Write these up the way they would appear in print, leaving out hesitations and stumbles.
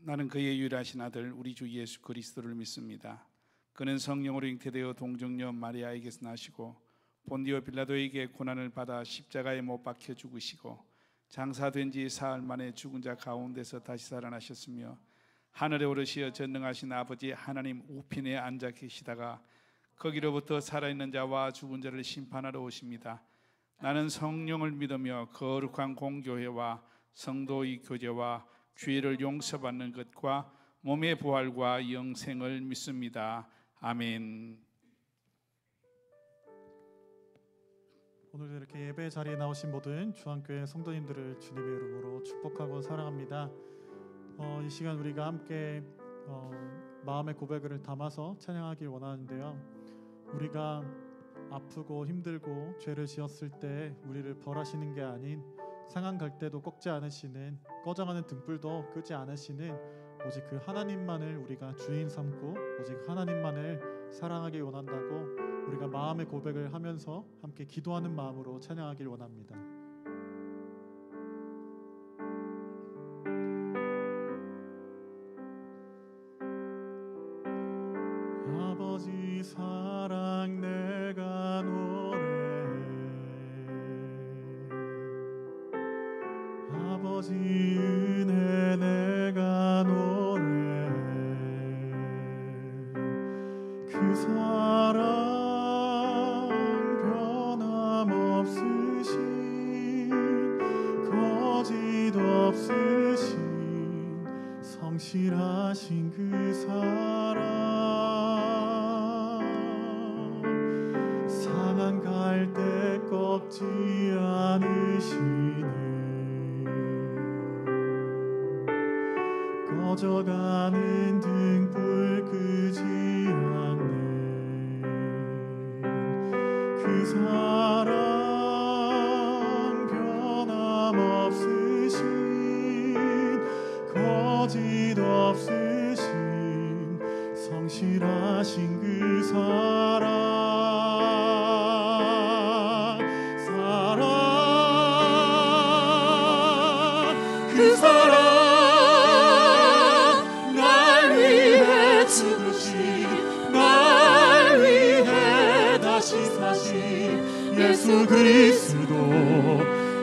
나는 그의 유일하신 아들 우리 주 예수 그리스도를 믿습니다. 그는 성령으로 잉태되어 동정녀 마리아에게서 나시고 본디오 빌라도에게 고난을 받아 십자가에 못 박혀 죽으시고 장사된 지 사흘 만에 죽은 자 가운데서 다시 살아나셨으며 하늘에 오르시어 전능하신 아버지 하나님 우편에 앉아 계시다가 거기로부터 살아있는 자와 죽은 자를 심판하러 오십니다. 나는 성령을 믿으며 거룩한 공교회와 성도의 교제와 죄를 용서받는 것과 몸의 부활과 영생을 믿습니다. 아멘. 오늘도 이렇게 예배 자리에 나오신 모든 주안교회 성도님들을 주님의 이름으로 축복하고 사랑합니다. 이 시간 우리가 함께 마음의 고백을 담아서 찬양하길 원하는데요. 우리가 아프고 힘들고 죄를 지었을 때 우리를 벌하시는 게 아닌 상한 갈대도 꺾지 않으시는 꺼져가는 등불도 끄지 않으시는 오직 그 하나님만을 우리가 주인 삼고 오직 하나님만을 사랑하길 원한다고 우리가 마음의 고백을 하면서 함께 기도하는 마음으로 찬양하길 원합니다. 아버지 사랑 내가 노래해 아버지 은혜 내가 노래해 그 사랑 변함없으신 거짓 없으신 성실하신 그 사랑 상한 갈대 꺾지 않으시는 꺼져가는 등불 끄지 않는 그 사랑 변함없으신 거짓 없으신 성실하신 그 사랑 그 사랑 날 위해 죽으신 날 위해 다시 사신 예수 그리스도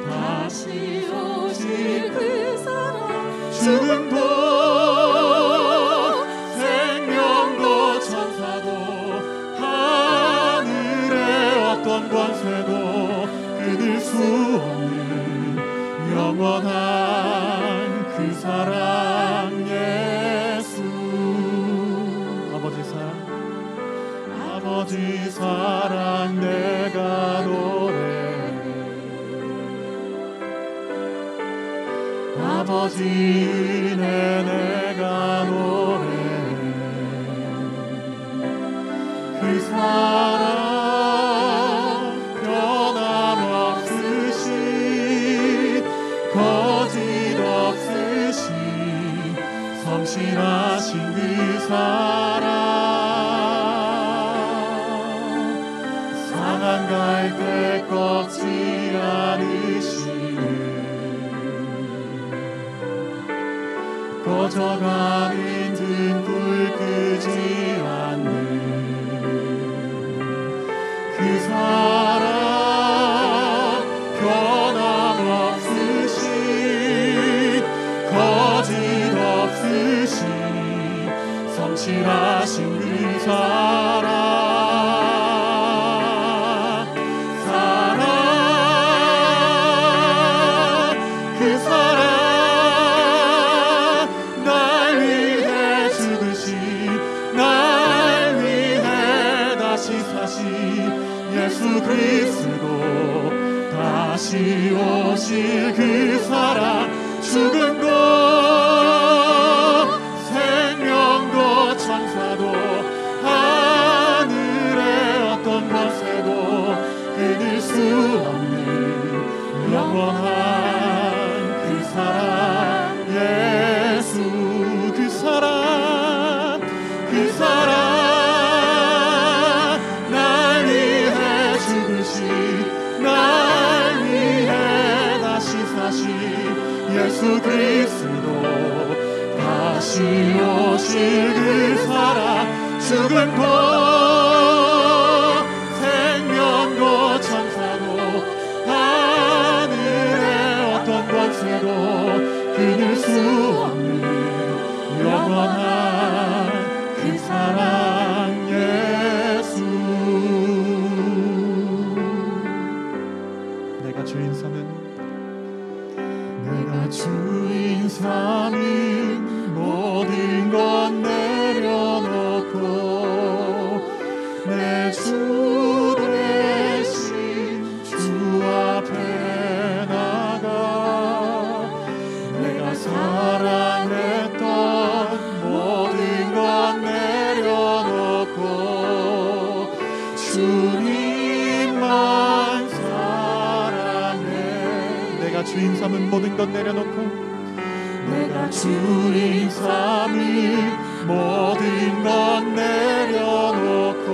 다시 오실 그 사랑 죽음도 생명도 천사도 하늘의 어떤 권세도 끊을 수 없는 영원한 그 사랑 예수 아버지 사랑 내가 노래해 아버지 은혜 내가 노래해 그 사랑 변함없으신 거짓 없으신 성실하신 그 사랑 상한 갈대 꺾지 않으시는 꺼져가는 등불 끄지 않는 그 사랑 변함없으신 거짓 없으신 성실하신 그 사랑 그 사랑 날 위해 죽으신 날 위해 다시 사신 예수 그리스도 다시 오실 그 사랑 죽음도 생명도 천사도 하늘의 어떤 권세도 끊을 수 없는 영원한 그 사랑 예수 그 사랑 날 위해 죽으신 날 위해 다시 사신 예수 그리스도 다시 오실 그 사랑, 죽음도 생명도 천사도 하늘의 어떤 권세도 끊을 수 없는 영원한 그 사랑 예수. 내가 주인 삼은 모든 것 내려놓고 내 주 대신 주 앞에 나가 내가 사랑했던 모든 것 내려놓고 주님만 사랑해. 내가 주인 삼은 모든 것 내려놓고 내가 주인 삼은 모든 것 내려놓고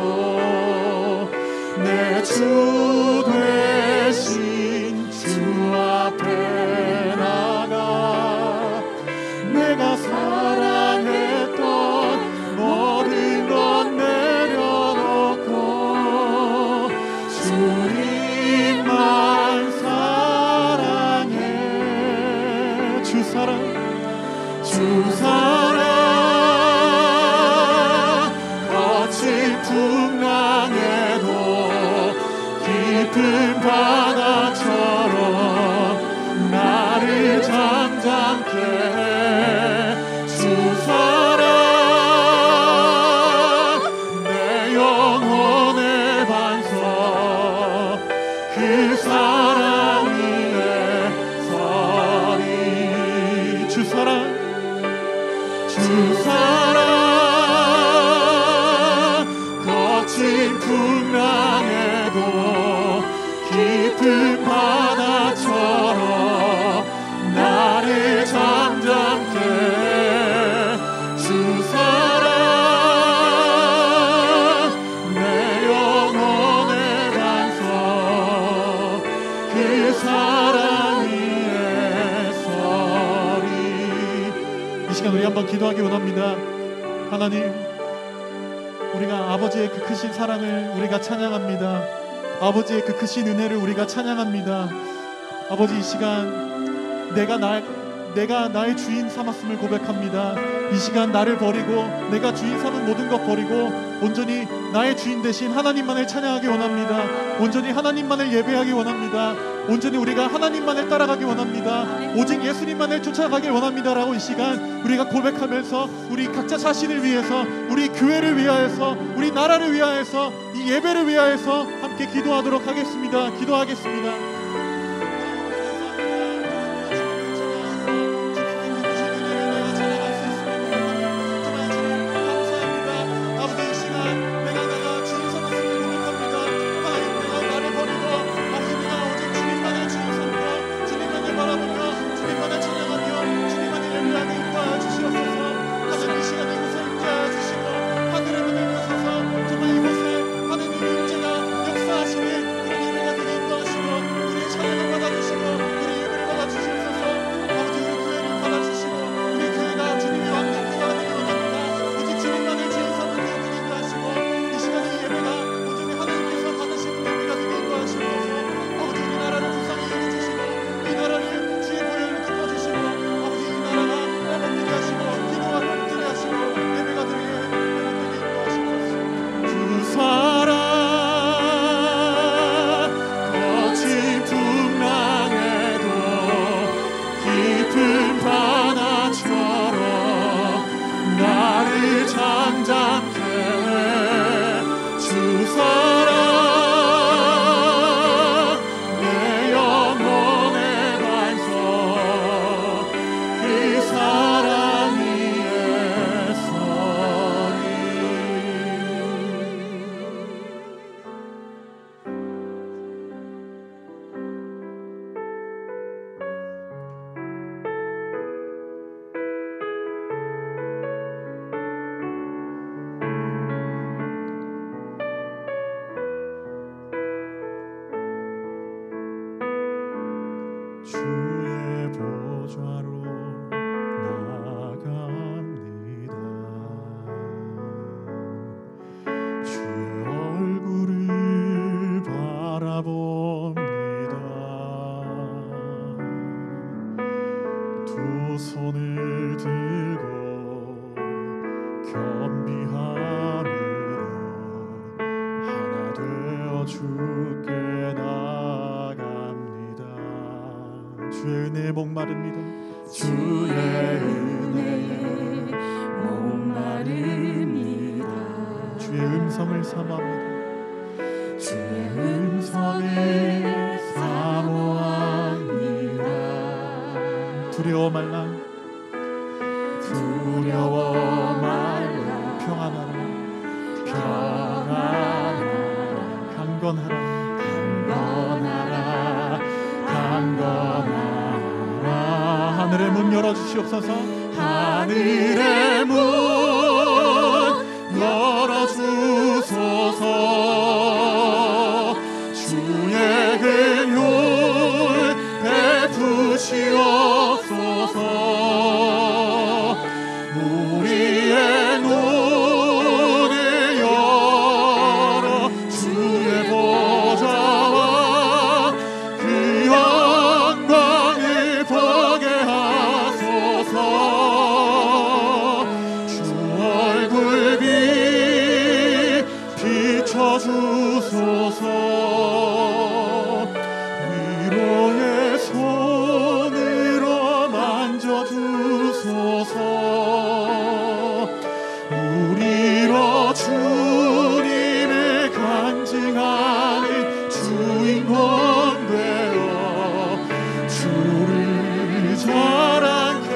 내 주 대신 주 앞에 나가 내가 사랑했던 모든 것 내려놓고 주님만 사랑해. 주 사랑 거친 풍랑에도 깊은 바다처럼 나를 잠잠케 해. 주 사랑 내 영혼의 반석 그 사랑 위에 서리. 주 사랑 거친 풍랑에도 깊은 바다처럼 나를 잠잠케 해. 주 사랑 내 영혼의 반석 그 사랑 위에 서리. 이 시간 우리 한번 기도하기 원합니다. 하나님, 우리가 아버지의 그 크신 사랑을 우리가 찬양합니다. 아버지의 그 크신 은혜를 우리가 찬양합니다. 아버지, 이 시간 내가 나의 주인 삼았음을 고백합니다. 이 시간 나를 버리고 내가 주인 삼은 모든 것 버리고 온전히 나의 주인 대신 하나님만을 찬양하기 원합니다. 온전히 하나님만을 예배하기 원합니다. 온전히 우리가 하나님만을 따라가기 원합니다. 오직 예수님만을 쫓아가기 원합니다라고 이 시간 우리가 고백하면서 우리 각자 자신을 위해서, 우리 교회를 위하여서, 우리 나라를 위하여서, 이 예배를 위하여서 함께 기도하도록 하겠습니다. 기도하겠습니다. 목마릅니다. 주의 은혜에 목마릅니다. 주의 음성을 사모합니다. 주의 음성을 사모합니다. 두려워 말라 평안하라 강건하라 하늘의 문 열어주시옵소서. 하늘의 문 열어주소서. 주의 긍휼 베푸시옵소서. 우리의 눈을 열어 주의 보좌와 그 영광을 보게 하소서. 주 얼굴 비춰주소서. 위로의 손으로 만져주소서. 우리로 주님을 간증하는 주인공 되어 주를 자랑케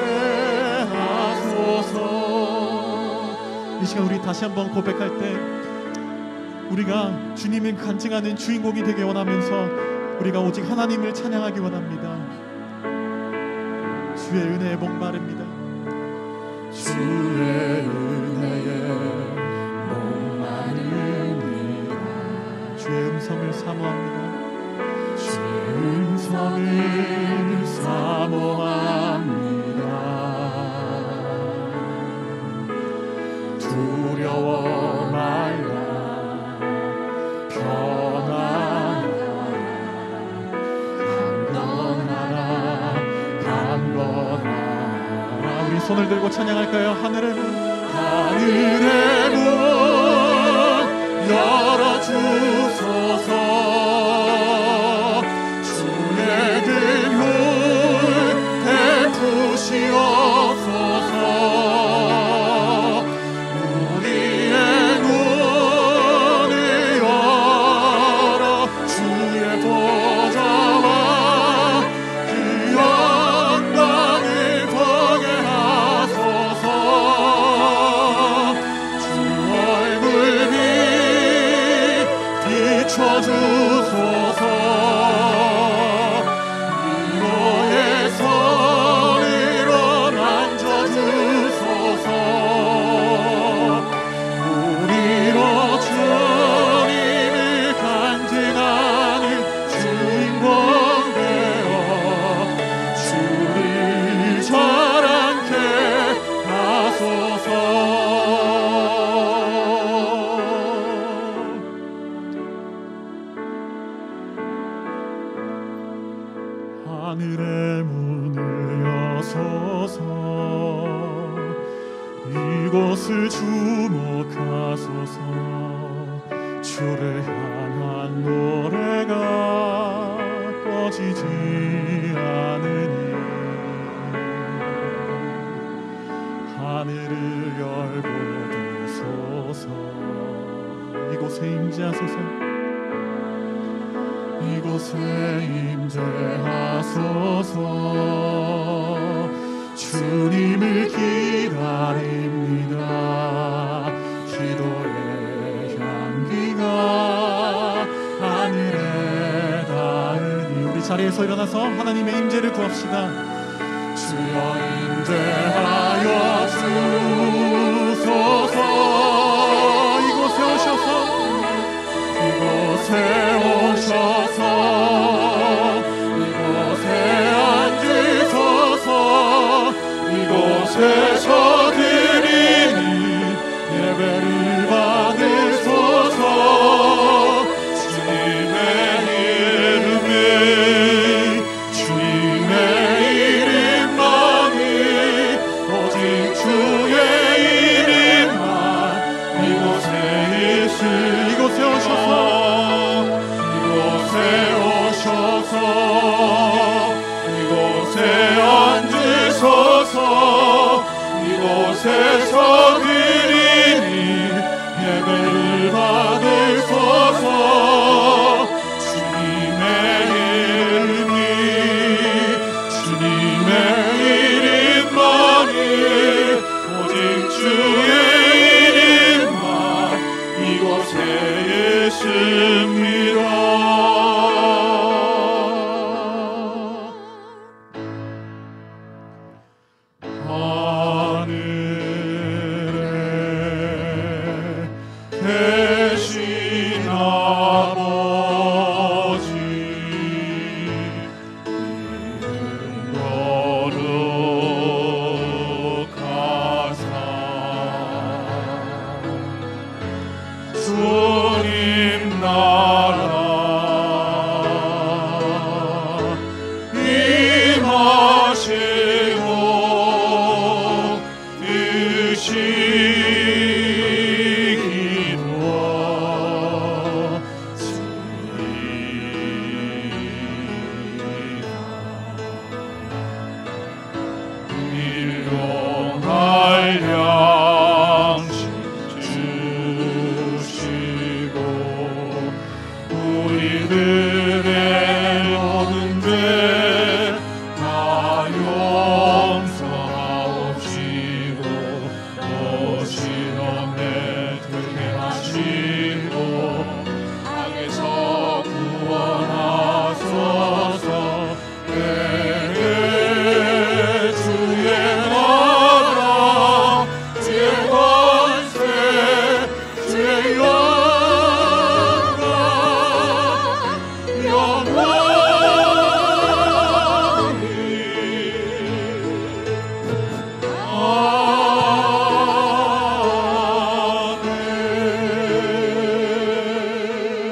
하소서. 이 시간 우리 다시 한번 고백할 때 우리가 주님을 간증하는 주인공이 되기 원하면서 우리가 오직 하나님을 찬양하기 원합니다. 주의 은혜에 목마릅니다. 주의 은혜에 목마릅니다. 주의 음성을 사모합니다. 주의 음성을 사모합니다. 두려워 말라 강건하라. 우리 손을 들고 찬양할까요? 하늘의 문 열어주소서. 주의 긍휼 베푸시옵소서. 우리의 눈을 열어 주의 보좌와 그 영광을 보게 하소서. 주 얼굴 비춰주소서. 위로의 손으로 만져주소서. 우리로 주님을 간증하는 주인공 되어 주를 자랑케 하소서. 하늘의 문을 여소서. 이곳을 주목하소서. 주를 향한 노래가 꺼지지 않으니 하늘을 열고 두소서. 이곳에 임재하소서. 이곳에 임재하소서. 주님을 기다립니다. 기도의 향기가 하늘에 닿으니 우리 자리에서 일어나서 하나님의 임재를 구합시다. 주여 임재하여 주소서. 이곳에 오셔서 이곳에 오셔서 이곳에 앉으소서. 이곳에서 드리니 예배를 받으소서. 주님의 이름에 주님의 이름만이 오직 주의 이름만 이곳에 이곳에 오셔서 이곳에 이곳에서 드리니 예배를 받으소서. 주님의 이름이 주님의 이름만이 오직 주의 이름만 이곳에 있습니다. 대신 아버지 이름 거룩하사 주님 나라 임하시고 일용할 양식 주시고 우리들의 모든 죄 다 용서하옵시고 또 시험에 들게 하시고 악에서 구원하소서. 주의 나라 주의 권세 주의 영광 영원히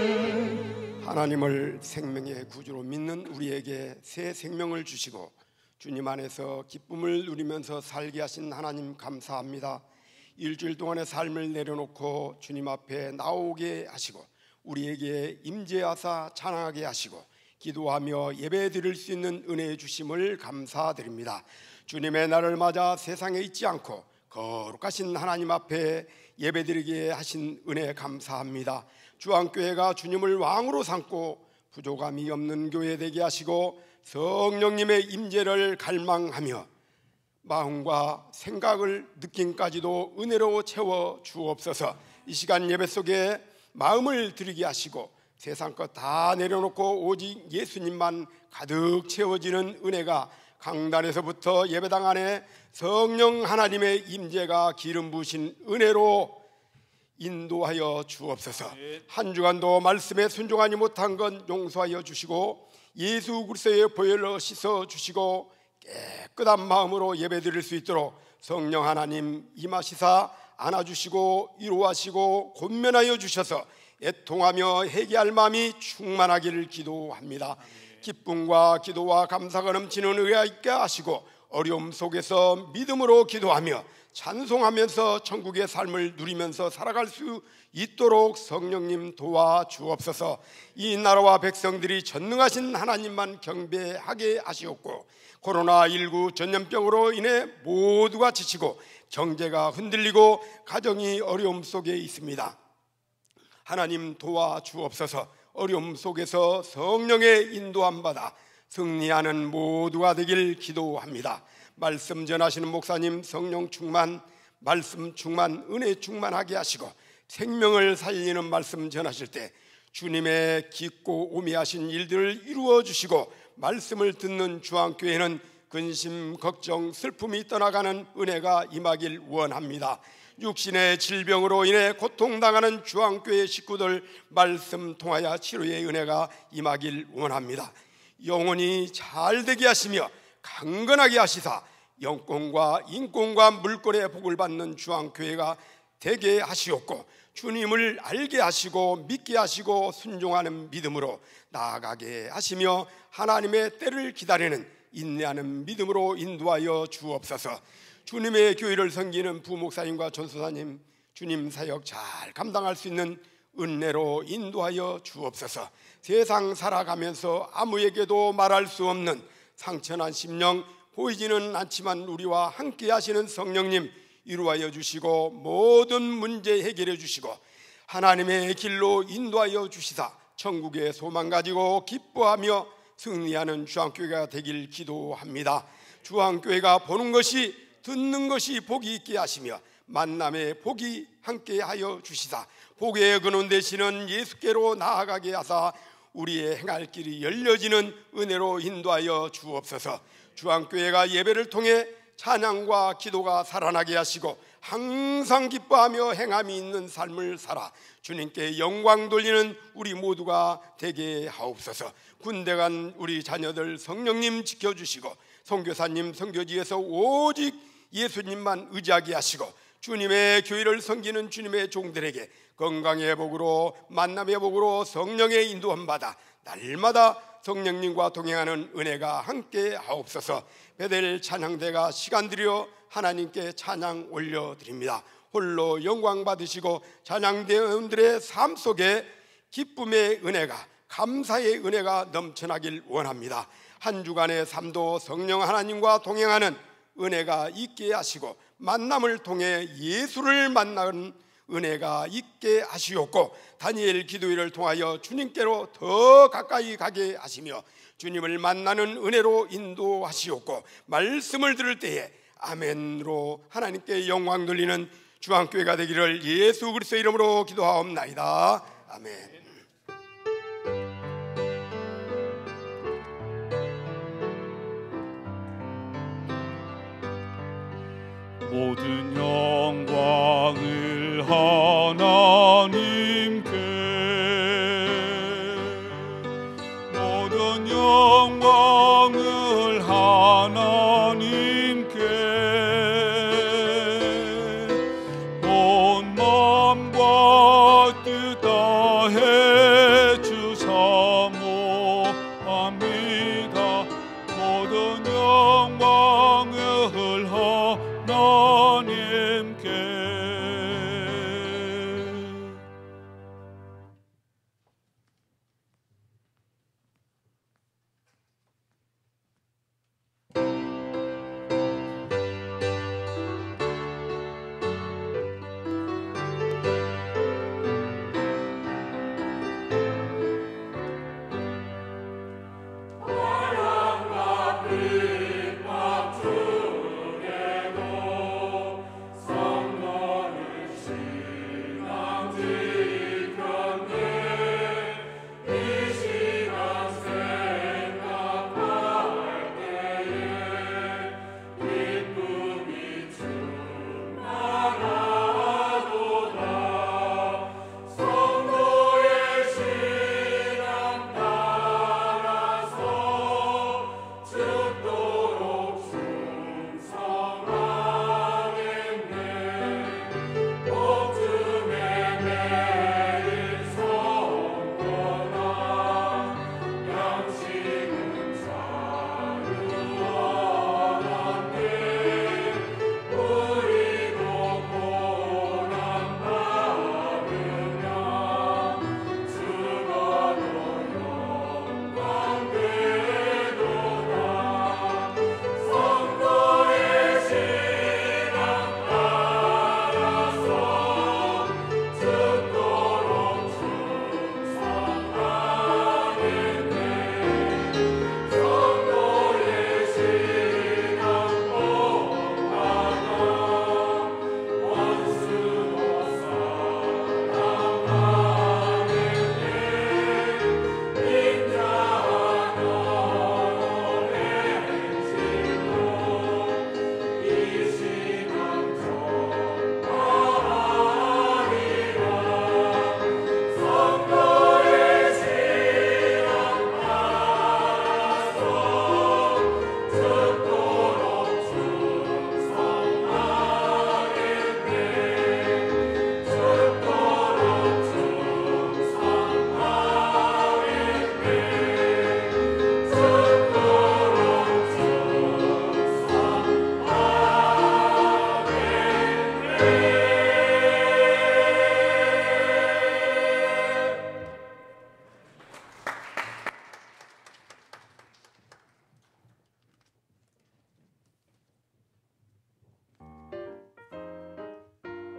아멘. 하나님을 생명의 구주로 믿는 우리에게 새 생명을 주시고 주님 안에서 기쁨을 누리면서 살게 하신 하나님 감사합니다. 일주일 동안의 삶을 내려놓고 주님 앞에 나오게 하시고 우리에게 임재하사 찬양하게 하시고 기도하며 예배 드릴 수 있는 은혜 주심을 감사드립니다. 주님의 날을 맞아 세상에 있지 않고 거룩하신 하나님 앞에 예배 드리게 하신 은혜 감사합니다. 주안교회가 주님을 왕으로 삼고 부족함이 없는 교회 되게 하시고 성령님의 임재를 갈망하며 마음과 생각을 느낌까지도 은혜로 채워 주옵소서. 이 시간 예배 속에 마음을 드리게 하시고 세상 것 다 내려놓고 오직 예수님만 가득 채워지는 은혜가 강단에서부터 예배당 안에 성령 하나님의 임재가 기름 부으신 은혜로 인도하여 주옵소서. 한 주간도 말씀에 순종하지 못한 것 용서하여 주시고 예수 그리스도의 보혈로 씻어 주시고 깨끗한 마음으로 예배드릴 수 있도록 성령 하나님 임하시사 안아주시고 위로하시고 권면하여 주셔서 애통하며 회개할 마음이 충만하기를 기도합니다. 기쁨과 기도와 감사가 넘치는 은혜가 있게 하시고 어려움 속에서 믿음으로 기도하며 찬송하면서 천국의 삶을 누리면서 살아갈 수 있도록 성령님 도와주옵소서. 이 나라와 백성들이 전능하신 하나님만 경배하게 하시옵고 코로나19 전염병으로 인해 모두가 지치고 경제가 흔들리고 가정이 어려움 속에 있습니다. 하나님 도와주옵소서. 어려움 속에서 성령의 인도함 받아 승리하는 모두가 되길 기도합니다. 말씀 전하시는 목사님 성령 충만, 말씀 충만, 은혜 충만하게 하시고 생명을 살리는 말씀 전하실 때 주님의 깊고 오미하신 일들을 이루어 주시고 말씀을 듣는 주안교회는 근심, 걱정, 슬픔이 떠나가는 은혜가 임하길 원합니다. 육신의 질병으로 인해 고통당하는 주안교회 식구들 말씀 통하여 치료의 은혜가 임하길 원합니다. 영혼이 잘되게 하시며 강건하게 하시사 영권과 인권과 물권의 복을 받는 주안교회가 되게 하시옵고 주님을 알게 하시고 믿게 하시고 순종하는 믿음으로 나아가게 하시며 하나님의 때를 기다리는 인내하는 믿음으로 인도하여 주옵소서. 주님의 교회를 섬기는 부목사님과 전도사님 주님 사역 잘 감당할 수 있는 은혜로 인도하여 주옵소서. 세상 살아가면서 아무에게도 말할 수 없는 상처난 심령 보이지는 않지만 우리와 함께 하시는 성령님 이루하여 주시고 모든 문제 해결해 주시고 하나님의 길로 인도하여 주시사 천국의 소망 가지고 기뻐하며 승리하는 주한교회가 되길 기도합니다. 주한교회가 보는 것이 듣는 것이 복이 있게 하시며 만남의 복이 함께하여 주시사 복의 근원 되시는 예수께로 나아가게 하사 우리의 행할 길이 열려지는 은혜로 인도하여 주옵소서. 주한교회가 예배를 통해 찬양과 기도가 살아나게 하시고 항상 기뻐하며 행함이 있는 삶을 살아 주님께 영광 돌리는 우리 모두가 되게 하옵소서. 군대 간 우리 자녀들 성령님 지켜주시고 선교사님 선교지에서 오직 예수님만 의지하게 하시고 주님의 교회를 섬기는 주님의 종들에게 건강의 복으로 만남의 복으로 성령의 인도함 받아 날마다 성령님과 동행하는 은혜가 함께 하옵소서. 베델 찬양대가 시간 들여 하나님께 찬양 올려드립니다. 홀로 영광 받으시고 찬양대원들의 삶 속에 기쁨의 은혜가 감사의 은혜가 넘쳐나길 원합니다. 한 주간의 삶도 성령 하나님과 동행하는 은혜가 있게 하시고 만남을 통해 예수를 만나는 은혜가 있게 하시옵고 다니엘 기도회를 통하여 주님께로 더 가까이 가게 하시며 주님을 만나는 은혜로 인도하시옵고 말씀을 들을 때에 아멘으로 하나님께 영광 돌리는 주한교회가 되기를 예수 그리스도 이름으로 기도하옵나이다. 아멘. 모든 영광을 하나님께 모든 영광을 하나님께 온 마음과 뜻 다해 주사모합니다. 모든 영광을 하나님께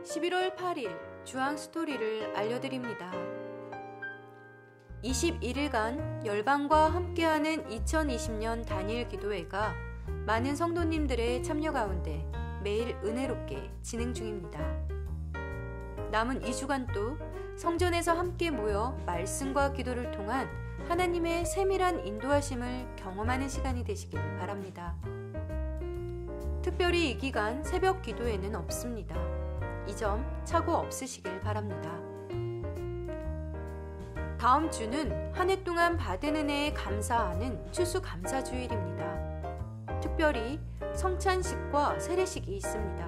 11월 8일 주안 스토리를 알려드립니다. 21일간 열방과 함께하는 2020년 단일 기도회가 많은 성도님들의 참여 가운데 매일 은혜롭게 진행 중입니다. 남은 2주간도 성전에서 함께 모여 말씀과 기도를 통한 하나님의 세밀한 인도하심을 경험하는 시간이 되시길 바랍니다. 특별히 이 기간 새벽 기도회는 없습니다. 이 점 착오 없으시길 바랍니다. 다음 주는 한 해 동안 받은 은혜에 감사하는 추수감사주일입니다. 특별히 성찬식과 세례식이 있습니다.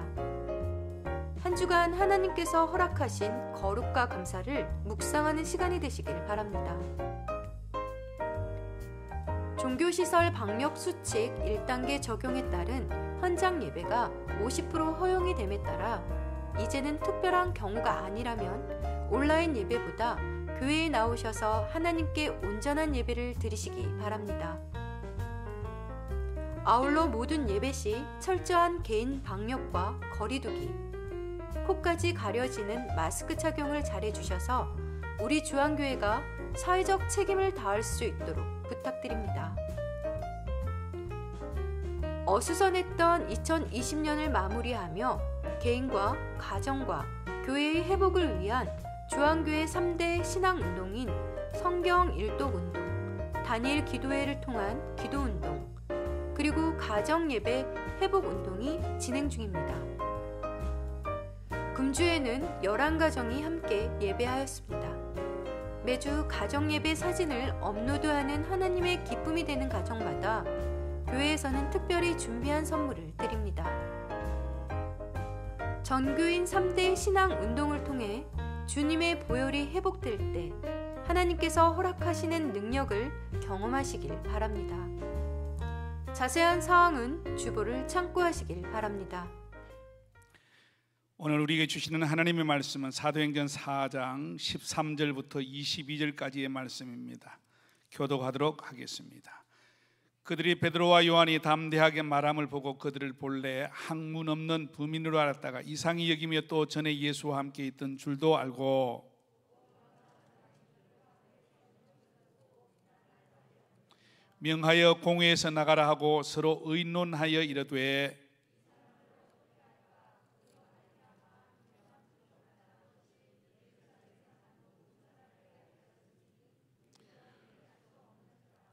한 주간 하나님께서 허락하신 거룩과 감사를 묵상하는 시간이 되시길 바랍니다. 종교시설 방역 수칙 1단계 적용에 따른 현장 예배가 50% 허용이 됨에 따라 이제는 특별한 경우가 아니라면 온라인 예배보다 교회에 나오셔서 하나님께 온전한 예배를 드리시기 바랍니다. 아울러 모든 예배 시 철저한 개인 방역과 거리두기, 코까지 가려지는 마스크 착용을 잘해주셔서 우리 주안교회가 사회적 책임을 다할 수 있도록 부탁드립니다. 어수선했던 2020년을 마무리하며 개인과 가정과 교회의 회복을 위한 주안교회 3대 신앙운동인 성경 일독운동, 다니엘 기도회를 통한 기도운동, 그리고 가정예배 회복운동이 진행 중입니다. 금주에는 11가정이 함께 예배하였습니다. 매주 가정예배 사진을 업로드하는 하나님의 기쁨이 되는 가정마다 교회에서는 특별히 준비한 선물을 드립니다. 전교인 3대 신앙운동을 통해 주님의 보혈이 회복될 때 하나님께서 허락하시는 능력을 경험하시길 바랍니다. 자세한 사항은 주보를 참고하시길 바랍니다. 오늘 우리에게 주시는 하나님의 말씀은 사도행전 4장 13절부터 22절까지의 말씀입니다. 교독하도록 하겠습니다. 그들이 베드로와 요한이 담대하게 말함을 보고 그들을 본래 학문 없는 부민으로 알았다가 이상히 여기며 또 전에 예수와 함께 있던 줄도 알고 명하여 공회에서 나가라 하고 서로 의논하여 이르되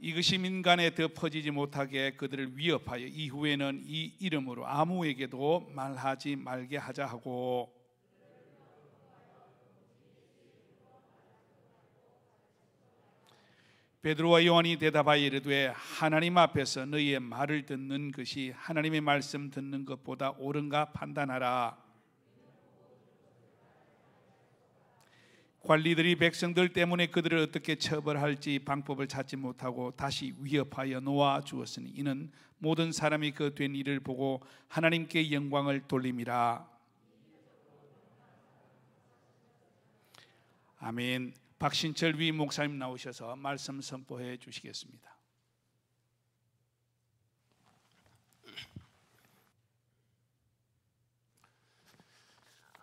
이것이 민간에 더 퍼지지 못하게 그들을 위협하여 이후에는 이 이름으로 아무에게도 말하지 말게 하자 하고 베드로와 요한이 대답하여 이르되 하나님 앞에서 너희의 말을 듣는 것이 하나님의 말씀 듣는 것보다 옳은가 판단하라. 관리들이 백성들 때문에 그들을 어떻게 처벌할지 방법을 찾지 못하고 다시 위협하여 놓아 주었으니 이는 모든 사람이 그 된 일을 보고 하나님께 영광을 돌림이라. 아멘. 박신철 위 목사님 나오셔서 말씀 선포해 주시겠습니다.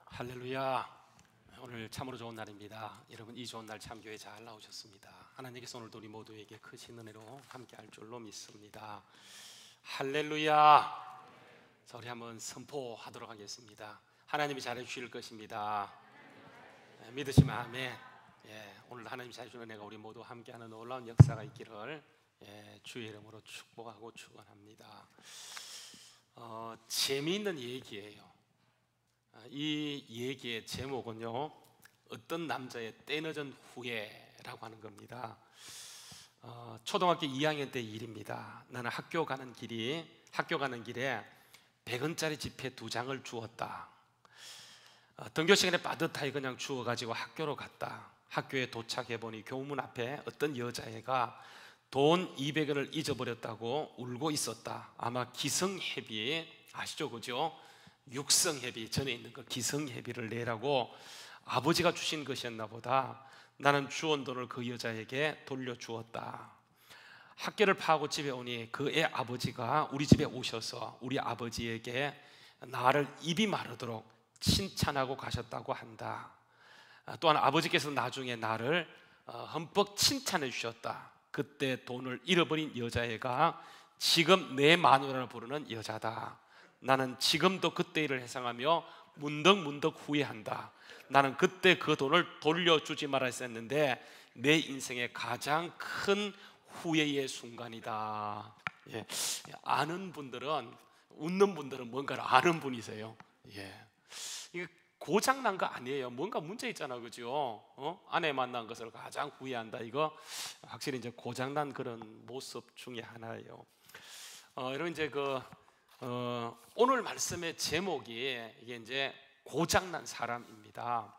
할렐루야. 오늘 참으로 좋은 날입니다. 여러분 이 좋은 날 참 교회 잘 나오셨습니다. 하나님께서 오늘도 우리 모두에게 크신 은혜로 함께 할 줄로 믿습니다. 할렐루야. 자, 우리 한번 선포하도록 하겠습니다. 하나님이 잘해 주실 것입니다. 믿으시면 아멘. 오늘 하나님이 잘해 주는 은혜가 우리 모두 함께하는 놀라운 역사가 있기를 주의 이름으로 축복하고 축원합니다. 재미있는 얘기예요. 이 얘기의 제목은요, 어떤 남자의 때늦은 후회라고 하는 겁니다. 초등학교 2학년 때 일입니다. 나는 학교 가는 길에 100원짜리 지폐 2장을 주었다. 등교 시간에 빠듯하게 그냥 주워가지고 학교로 갔다. 학교에 도착해보니 교문 앞에 어떤 여자애가 돈 200원을 잊어버렸다고 울고 있었다. 아마 기성회비 아시죠? 그죠? 육성회비, 전에 있는 그 기성회비를 내라고 아버지가 주신 것이었나 보다. 나는 주온 돈을 그 여자에게 돌려주었다. 학교를 파고 집에 오니 그 애 아버지가 우리 집에 오셔서 우리 아버지에게 나를 입이 마르도록 칭찬하고 가셨다고 한다. 또한 아버지께서 나중에 나를 흠뻑 칭찬해 주셨다. 그때 돈을 잃어버린 여자애가 지금 내 마누라를 부르는 여자다. 나는 지금도 그때 일을 회상하며 문득문득 후회한다. 나는 그때 그 돈을 돌려주지 말아야 했는데 내 인생의 가장 큰 후회의 순간이다. 예. 아는 분들은, 웃는 분들은 뭔가를 아는 분이세요. 예. 이거 고장난 거 아니에요. 뭔가 문제 있잖아, 그죠? 아내 만난 것을 가장 후회한다. 이거 확실히 이제 고장난 그런 모습 중에 하나예요. 여러분 이제 오늘 말씀의 제목이 이게 이제 고장난 사람입니다.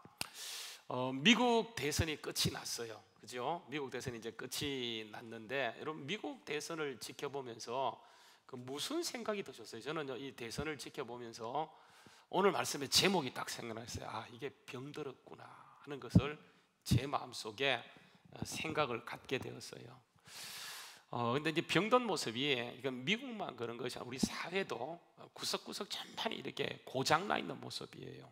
미국 대선이 끝이 났어요, 그죠? 미국 대선이 이제 끝이 났는데 여러분 미국 대선을 지켜보면서 무슨 생각이 드셨어요? 저는 이 대선을 지켜보면서 오늘 말씀의 제목이 딱 생각났어요. 아, 이게 병들었구나 하는 것을 제 마음속에 생각을 갖게 되었어요. 근데 이제 병든 모습이 이건 미국만 그런 것이 아니라 우리 사회도 구석구석 전반이 이렇게 고장나 있는 모습이에요.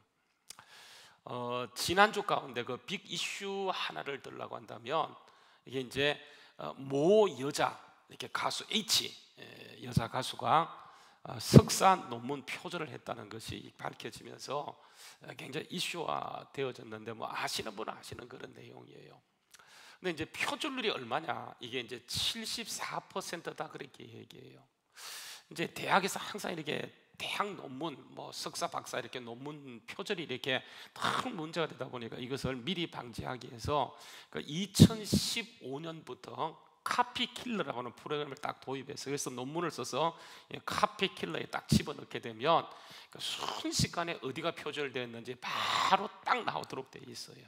지난주 가운데 그 빅 이슈 하나를 들라고 한다면 이게 이제 모 여자 이렇게 가수 H 여자 가수가 석사 논문 표절을 했다는 것이 밝혀지면서 굉장히 이슈화 되어졌는데 뭐 아시는 분은 아시는 그런 내용이에요. 근데 이제 표절률이 얼마냐? 이게 이제 74%다 그렇게 얘기해요. 이제 대학에서 항상 이렇게 대학 논문, 뭐 석사, 박사 이렇게 논문 표절이 이렇게 큰 문제가 되다 보니까 이것을 미리 방지하기 위해서 2015년부터 카피킬러라고 하는 프로그램을 딱 도입해서 그래서 논문을 써서 카피킬러에 딱 집어넣게 되면 순식간에 어디가 표절되었는지 바로 딱 나오도록 되어 있어요.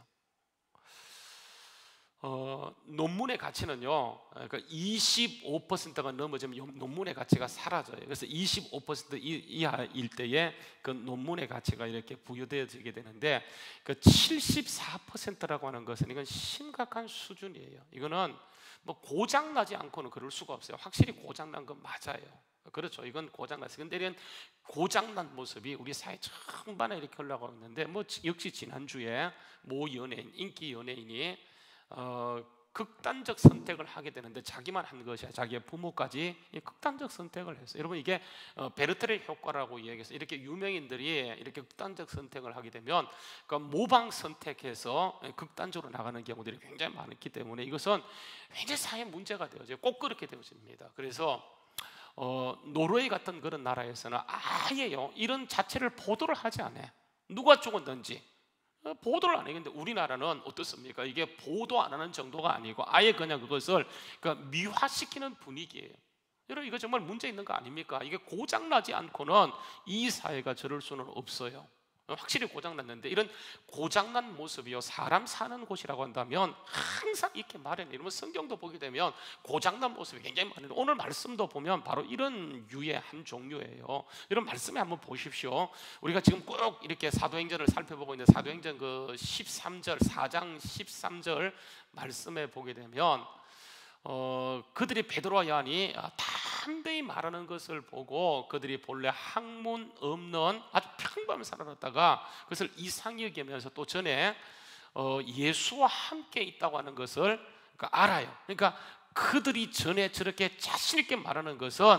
논문의 가치는요, 그러니까 25%가 넘어지면 논문의 가치가 사라져요. 그래서 25% 이하일 때에 그 논문의 가치가 이렇게 부여되어지게 되는데 그 74%라고 하는 것은 이건 심각한 수준이에요. 이거는 뭐 고장나지 않고는 그럴 수가 없어요. 확실히 고장난 건 맞아요. 그렇죠. 이건 고장났어요. 근데 이런 고장난 모습이 우리 사회 전반에 이렇게 흘러가고 있는데 뭐 역시 지난주에 모 연예인, 인기 연예인이 극단적 선택을 하게 되는데 자기만 한 것이야. 자기의 부모까지 극단적 선택을 했어요. 여러분 이게 베르테르 효과라고 이야기해서 이렇게 유명인들이 이렇게 극단적 선택을 하게 되면 그러니까 모방 선택해서 극단적으로 나가는 경우들이 굉장히 많기 때문에 이것은 굉장히 사회 문제가 되어져요. 꼭 그렇게 되어집니다. 그래서 노르웨이 같은 그런 나라에서는 아예요 이런 자체를 보도를 하지 않아요. 누가 죽었는지 보도를 안 해요. 근데 우리나라는 어떻습니까? 이게 보도 안 하는 정도가 아니고 아예 그냥 그것을 미화시키는 분위기예요. 여러분 이거 정말 문제 있는 거 아닙니까? 이게 고장나지 않고는 이 사회가 저럴 수는 없어요. 확실히 고장났는데 이런 고장난 모습이요 사람 사는 곳이라고 한다면 항상 이렇게 마련해요. 이러면 성경도 보게 되면 고장난 모습이 굉장히 많은데 오늘 말씀도 보면 바로 이런 유의 한 종류예요. 이런 말씀에 한번 보십시오. 우리가 지금 꼭 이렇게 사도행전을 살펴보고 있는데 사도행전 그 13절 4장 13절 말씀에 보게 되면 그들이 베드로와 요한이 담대히 말하는 것을 보고 그들이 본래 학문 없는 아주 평범한 살아났다가 그것을 이상히 여기면서 또 전에 예수와 함께 있다고 하는 것을 알아요. 그러니까 그들이 전에 저렇게 자신 있게 말하는 것은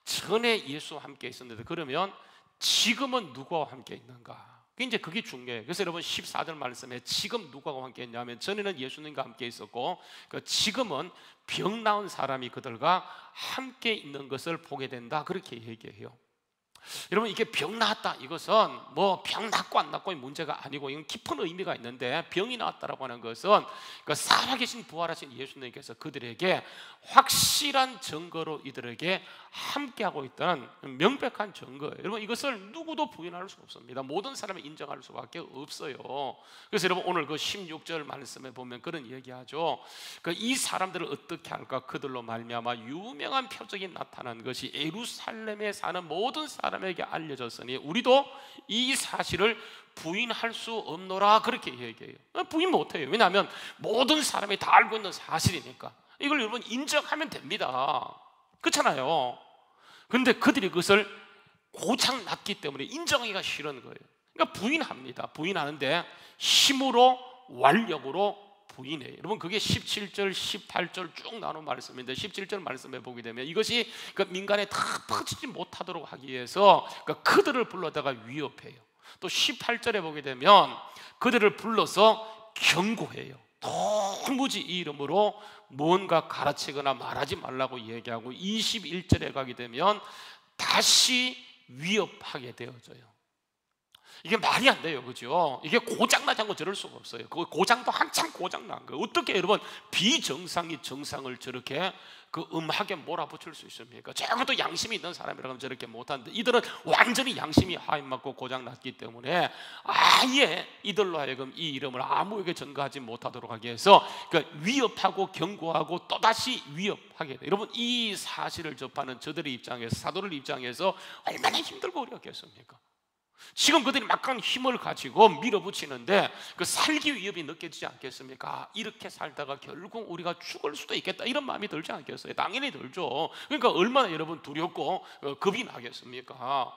전에 예수와 함께 있었는데 그러면 지금은 누구와 함께 있는가? 이제 그게 중요해요. 그래서 여러분 14절 말씀에 지금 누구와 함께 있냐면 전에는 예수님과 함께 있었고 지금은 병 나은 사람이 그들과 함께 있는 것을 보게 된다 그렇게 얘기해요. 여러분 이게 병 나았다 이것은 뭐 병 낫고 안 낫고의 문제가 아니고 이건 깊은 의미가 있는데 병이 나왔다라고 하는 것은 살아계신 부활하신 예수님께서 그들에게 확실한 증거로 이들에게 함께하고 있다는 명백한 증거예요. 여러분 이것을 누구도 부인할 수 없습니다. 모든 사람이 인정할 수밖에 없어요. 그래서 여러분 오늘 그 16절 말씀에 보면 그런 얘기하죠. 이 사람들을 어떻게 할까? 그들로 말미암아 유명한 표적이 나타난 것이 예루살렘에 사는 모든 사람에게 알려졌으니 우리도 이 사실을 부인할 수 없노라 그렇게 얘기해요. 부인 못해요. 왜냐하면 모든 사람이 다 알고 있는 사실이니까 이걸 여러분 인정하면 됩니다. 그렇잖아요. 그런데 그들이 그것을 고장났기 때문에 인정하기가 싫은 거예요. 그러니까 부인합니다. 부인하는데 힘으로 완력으로 부인해요. 여러분 그게 17절 18절 쭉 나눈 말씀인데 17절 말씀에 보게 되면 이것이 그러니까 민간에 다 퍼지지 못하도록 하기 위해서 그러니까 그들을 불러다가 위협해요. 또 18절에 보게 되면 그들을 불러서 경고해요. 도무지 이 이름으로 뭔가 가르치거나 말하지 말라고 얘기하고 21절에 가게 되면 다시 위협하게 되어져요. 이게 말이 안 돼요, 그죠? 이게 고장나지 않고 저럴 수가 없어요. 그 고장도 한참 고장난 거예요. 어떻게 여러분 비정상이 정상을 저렇게 그 음하게 몰아붙일 수 있습니까? 적어도 양심이 있는 사람이라면 저렇게 못하는데 이들은 완전히 양심이 하인맞고 고장났기 때문에 아예 이들로 하여금 이 이름을 아무에게 전가하지 못하도록 하기 위해서 그러니까 위협하고 경고하고 또다시 위협하게 돼요. 여러분 이 사실을 접하는 저들의 입장에서 사도들 입장에서 얼마나 힘들고 어렵겠습니까? 지금 그들이 막강한 힘을 가지고 밀어붙이는데 그 살기 위협이 느껴지지 않겠습니까? 이렇게 살다가 결국 우리가 죽을 수도 있겠다 이런 마음이 들지 않겠어요? 당연히 들죠. 그러니까 얼마나 여러분 두렵고 겁이 나겠습니까?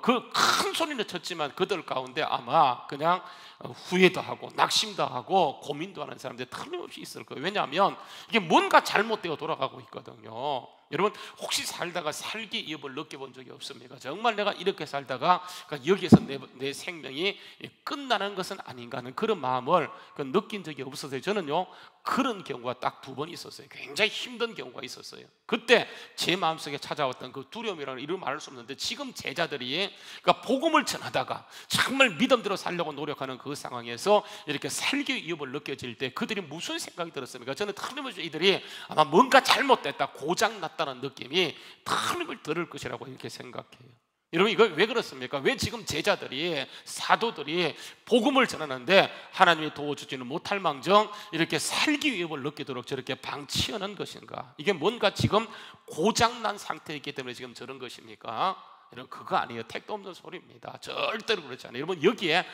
그 큰 소리는 쳤지만 그들 가운데 아마 그냥 후회도 하고 낙심도 하고 고민도 하는 사람들이 틀림없이 있을 거예요. 왜냐하면 이게 뭔가 잘못되어 돌아가고 있거든요. 여러분 혹시 살다가 살기 위협을 느껴본 적이 없습니까? 정말 내가 이렇게 살다가 여기에서 내 생명이 끝나는 것은 아닌가 하는 그런 마음을 느낀 적이 없었어요. 저는요 그런 경우가 딱 2번 있었어요. 굉장히 힘든 경우가 있었어요. 그때 제 마음속에 찾아왔던 그 두려움이라는 이름 말할 수 없는데 지금 제자들이 그러니까 복음을 전하다가 정말 믿음대로 살려고 노력하는 그 상황에서 이렇게 살기 위협을 느껴질 때 그들이 무슨 생각이 들었습니까? 저는 틀림없이 이들이 아마 뭔가 잘못됐다 고장났다는 느낌이 틀림을 들을 것이라고 이렇게 생각해요. 여러분 이거 왜 그렇습니까? 왜 지금 제자들이 사도들이 복음을 전하는데 하나님이 도와주지는 못할 망정 이렇게 살기 위협을 느끼도록 저렇게 방치하는 것인가? 이게 뭔가 지금 고장난 상태이기 때문에 지금 저런 것입니까? 여러분 그거 아니에요. 택도 없는 소리입니다. 절대로 그렇지 않아요. 여러분 여기에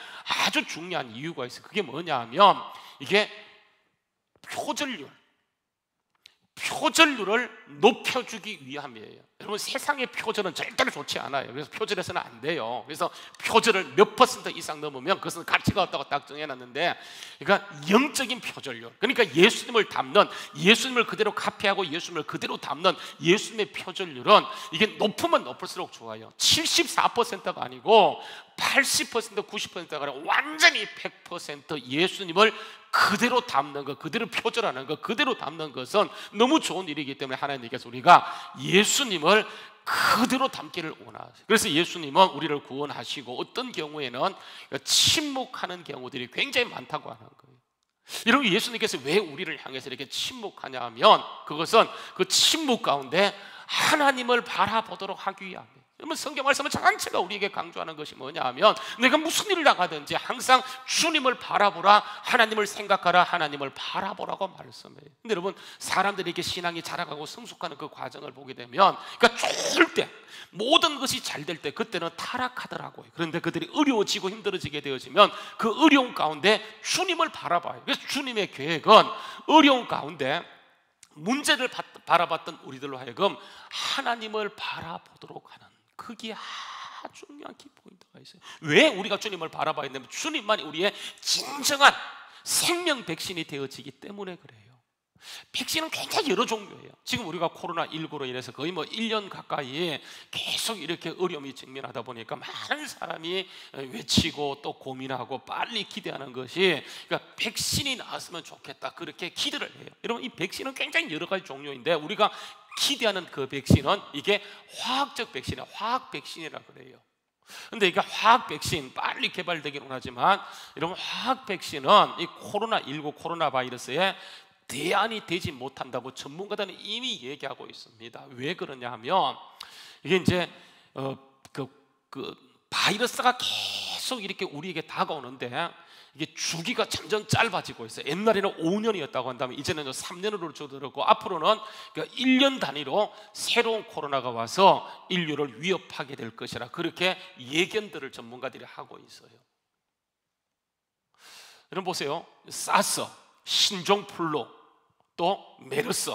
아주 중요한 이유가 있어요. 그게 뭐냐 하면 이게 표절률을 높여주기 위함이에요. 여러분 세상의 표절은 절대로 좋지 않아요. 그래서 표절해서는 안 돼요. 그래서 표절을 몇 % 이상 넘으면 그것은 가치가 없다고 딱 정해놨는데 그러니까 영적인 표절률, 그러니까 예수님을 담는 예수님을 그대로 카피하고 예수님을 그대로 담는 예수님의 표절률은 이게 높으면 높을수록 좋아요. 74%가 아니고 80% 90%가 아니라 완전히 100% 예수님을 그대로 담는 것, 그대로 표절하는 것, 그대로 담는 것은 너무 좋은 일이기 때문에 하나님께서 우리가 예수님을 그대로 담기를 원하세요. 그래서 예수님은 우리를 구원하시고 어떤 경우에는 침묵하는 경우들이 굉장히 많다고 하는 거예요. 여러분 예수님께서 왜 우리를 향해서 이렇게 침묵하냐 하면 그것은 그 침묵 가운데 하나님을 바라보도록 하기 위함이에요. 여러분 성경 말씀은 전체가 우리에게 강조하는 것이 뭐냐 하면 내가 무슨 일을 나가든지 항상 주님을 바라보라, 하나님을 생각하라, 하나님을 바라보라고 말씀해요. 근데 여러분 사람들이 이렇게 신앙이 자라가고 성숙하는 그 과정을 보게 되면 그러니까 좋을 때 모든 것이 잘 될 때 그때는 타락하더라고요. 그런데 그들이 어려워지고 힘들어지게 되어지면 그 어려움 가운데 주님을 바라봐요. 그래서 주님의 계획은 어려움 가운데 문제를 바라봤던 우리들로 하여금 하나님을 바라보도록 하는 그게 아주 중요한 키포인트가 있어요. 왜 우리가 주님을 바라봐야 되냐면 주님만이 우리의 진정한 생명 백신이 되어지기 때문에 그래요. 백신은 굉장히 여러 종류예요. 지금 우리가 코로나19로 인해서 거의 1년 가까이 계속 이렇게 어려움이 직면하다 보니까 많은 사람이 외치고 또 고민하고 빨리 기대하는 것이 그러니까 백신이 나왔으면 좋겠다 그렇게 기대를 해요. 여러분 이 백신은 굉장히 여러 가지 종류인데 우리가 기대하는 그 백신은 이게 화학적 백신이에요. 화학 백신이라 그래요. 근데 이게 화학 백신 빨리 개발되기는 하지만 여러분 화학 백신은 이 코로나19 코로나 바이러스에 대안이 되지 못한다고 전문가들은 이미 얘기하고 있습니다. 왜 그러냐 하면 이게 이제 그 바이러스가 계속 이렇게 우리에게 다가오는데 이게 주기가 점점 짧아지고 있어요. 옛날에는 5년이었다고 한다면 이제는 3년으로 줄어들었고 앞으로는 1년 단위로 새로운 코로나가 와서 인류를 위협하게 될 것이라 그렇게 예견들을 전문가들이 하고 있어요. 여러분 보세요. 사스, 신종플루, 또 메르스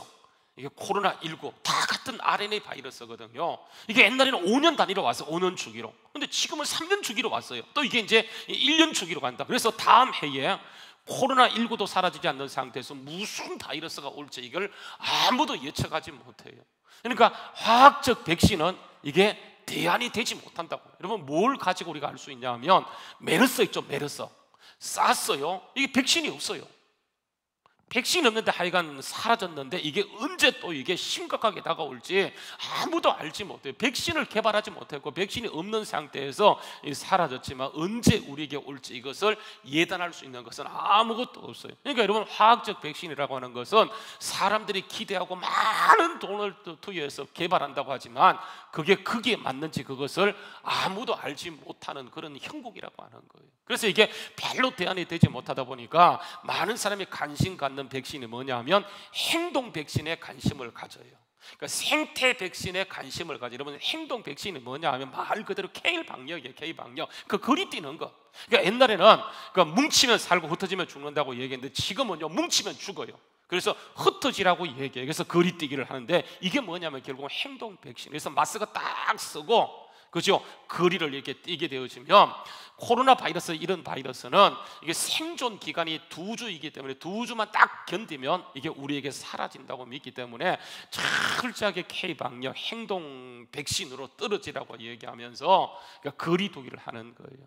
이게 코로나19 다 같은 RNA 바이러스거든요. 이게 옛날에는 5년 단위로 와서 5년 주기로, 근데 지금은 3년 주기로 왔어요. 또 이게 이제 1년 주기로 간다. 그래서 다음 해에 코로나19도 사라지지 않는 상태에서 무슨 바이러스가 올지 이걸 아무도 예측하지 못해요. 그러니까 화학적 백신은 이게 대안이 되지 못한다고. 여러분 뭘 가지고 우리가 알 수 있냐 하면 메르스 있죠. 메르스 쌌어요. 이게 백신이 없어요. 백신이 없는데 하여간 사라졌는데 이게 언제 또 이게 심각하게 다가올지 아무도 알지 못해요. 백신을 개발하지 못했고 백신이 없는 상태에서 사라졌지만 언제 우리에게 올지 이것을 예단할 수 있는 것은 아무것도 없어요. 그러니까 여러분 화학적 백신이라고 하는 것은 사람들이 기대하고 많은 돈을 투여해서 개발한다고 하지만 그게 크기에 맞는지 그것을 아무도 알지 못하는 그런 형국이라고 하는 거예요. 그래서 이게 별로 대안이 되지 못하다 보니까 많은 사람이 관심 갖는 백신이 뭐냐 하면 행동 백신에 관심을 가져요. 그러니까 생태 백신에 관심을 가져. 여러분 행동 백신이 뭐냐 하면 말 그대로 K방역이에요. K방역. 그 거리 뛰는 거. 그러니까 옛날에는 뭉치면 살고 흩어지면 죽는다고 얘기했는데 지금은요 뭉치면 죽어요. 그래서 흩어지라고 얘기해요. 그래서 거리 뛰기를 하는데 이게 뭐냐면 결국 행동 백신. 그래서 마스크 딱 쓰고 그죠? 거리를 이렇게 뛰게 되어지면 코로나 바이러스 이런 바이러스는 이게 생존 기간이 2주이기 때문에 2주만 딱 견디면 이게 우리에게 사라진다고 믿기 때문에 철저하게 K방역 행동 백신으로 떨어지라고 얘기하면서 그러니까 거리 두기를 하는 거예요.